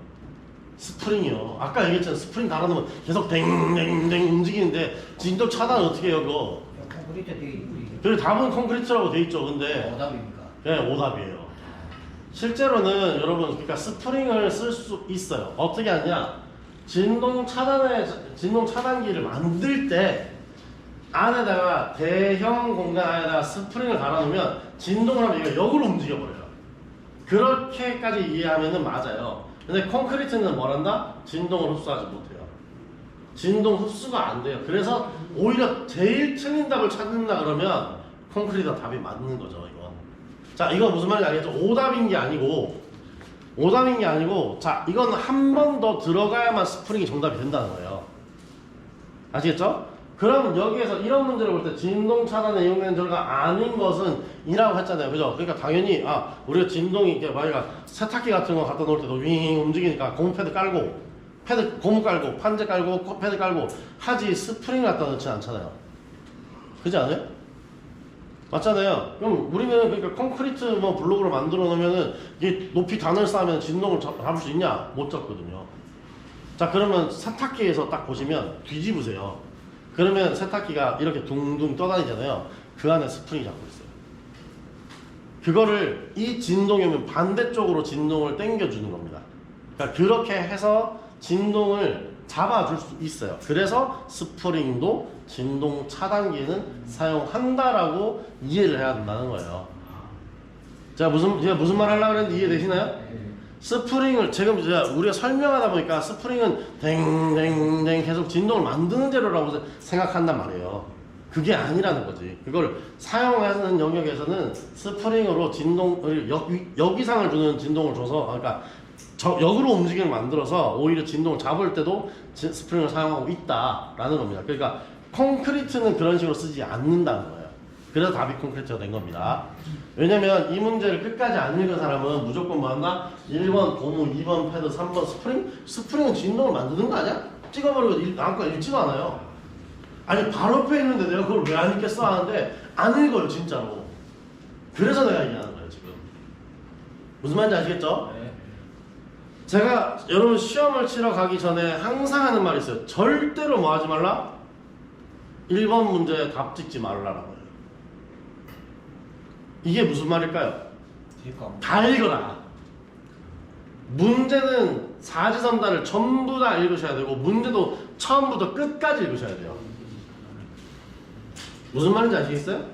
스프링이요. 아까 얘기했잖아요. 스프링 달아놓으면 계속 댕댕댕 움직이는데 진동 차단은 어떻게 해요, 그거? 콘크리트 되게 이쁘지. 그리고 답은 콘크리트라고 돼 있죠. 근데 오답입니까? 네, 오답이에요. 실제로는 여러분, 그러니까 스프링을 쓸 수 있어요. 어떻게 하냐? 진동 차단기를 만들 때 안에다가 대형 공간 안에다가 스프링을 달아놓으면 진동을 하면 이거 역으로 움직여버려요. 그렇게까지 이해하면은 맞아요. 근데 콘크리트는 뭐란다? 진동을 흡수하지 못해요. 진동 흡수가 안 돼요. 그래서 오히려 제일 틀린 답을 찾는다 그러면 콘크리트가 답이 맞는 거죠, 이건. 자, 이거 무슨 말인지 알겠죠? 오답인 게 아니고, 자, 이건 한 번 더 들어가야만 스프링이 정답이 된다는 거예요. 아시겠죠? 그럼 여기에서 이런 문제를 볼 때 진동 차단에 이용되는 재료가 아닌 것은 이라고 했잖아요. 그죠? 그러니까 당연히, 우리가 진동이, 만약에 세탁기 같은 거 갖다 놓을 때도 윙 움직이니까 고무패드 깔고, 고무 깔고, 판재 깔고, 패드 깔고 하지 스프링 갖다 넣지 않잖아요. 그지 않아요? 맞잖아요. 그럼 우리는 그러니까 콘크리트 블록으로 만들어 놓으면은 이게 높이 단을 쌓으면 진동을 잡을 수 있냐? 못 잡거든요. 자, 그러면 세탁기에서 딱 보시면 뒤집으세요. 그러면 세탁기가 이렇게 둥둥 떠다니잖아요. 그 안에 스프링이 잡고 있어요. 그거를 이 진동이 오면 반대쪽으로 진동을 당겨주는 겁니다. 그러니까 그렇게 해서 진동을 잡아줄 수 있어요. 그래서 스프링도 진동 차단기는 사용한다라고 이해를 해야 된다는 거예요. 제가 무슨 말 하려고 했는데 이해되시나요? 스프링을 지금 우리가 설명하다 보니까 스프링은 댕댕댕 계속 진동을 만드는 재료라고 생각한단 말이에요. 그게 아니라는 거지. 그걸 사용하는 영역에서는 스프링으로 진동을 역이상을 주는 진동을 줘서, 그러니까 역으로 움직임을 만들어서 오히려 진동을 잡을 때도 스프링을 사용하고 있다라는 겁니다. 그러니까 콘크리트는 그런 식으로 쓰지 않는다는 거예요. 그래서 답이 콘크리트가 된 겁니다. 왜냐면 이 문제를 끝까지 안 읽은 사람은 무조건 뭐한다? 1번 고무, 2번 패드, 3번 스프링? 스프링은 진동을 만드는 거 아니야? 찍어버리고 아무거나 읽지도 않아요. 아니 바로 옆에 있는데 내가 그걸 왜 안 읽겠어 하는데 안 읽어요, 진짜로. 그래서 내가 얘기하는 거예요, 지금. 무슨 말인지 아시겠죠? 제가 여러분 시험을 치러 가기 전에 항상 하는 말이 있어요. 절대로 뭐 하지 말라? 1번 문제에 답 찍지 말라라고 해요. 이게 무슨 말일까요? 다 읽어라. 문제는 사지선다를 전부 다 읽으셔야 되고 문제도 처음부터 끝까지 읽으셔야 돼요. 무슨 말인지 아시겠어요?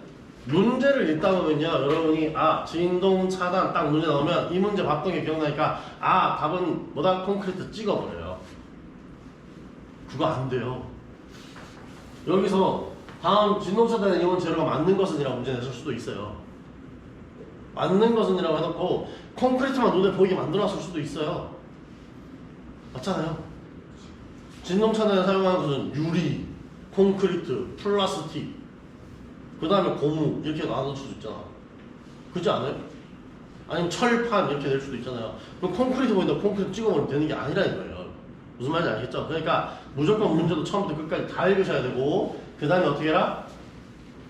문제를 읽다 보면요, 여러분이 진동 차단 딱 문제 나오면 이 문제 봤던 게 기억나니까 답은 뭐다? 콘크리트 찍어버려요. 그거 안 돼요. 여기서 다음 진동 차단의 이원 재료가 맞는 것은이라고 문제 냈을 수도 있어요. 맞는 것은이라고 해놓고 콘크리트만 눈에 보이게 만들어놨을 수도 있어요. 맞잖아요. 진동 차단에 사용하는 것은 유리, 콘크리트, 플라스틱, 그 다음에 고무 이렇게 나눌 수도 있잖아. 그렇지 않아요? 아니면 철판 이렇게 낼 수도 있잖아요. 그럼 콘크리트 보인다 콘크리트 찍어버리면 되는 게 아니라는 거예요. 무슨 말인지 알겠죠? 그러니까 무조건 문제도 처음부터 끝까지 다 읽으셔야 되고, 그 다음에 어떻게 해라?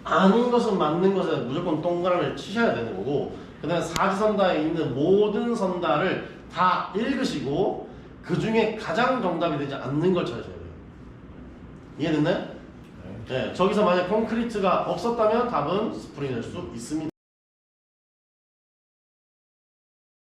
아는 것은 맞는 것에 무조건 동그라미를 치셔야 되는 거고, 그 다음에 사지선다에 있는 모든 선다를 다 읽으시고 그 중에 가장 정답이 되지 않는 걸 찾으셔야 돼요. 이해됐나요? 네. 저기서 만약 콘크리트가 없었다면 답은 스프링일 수 있습니다.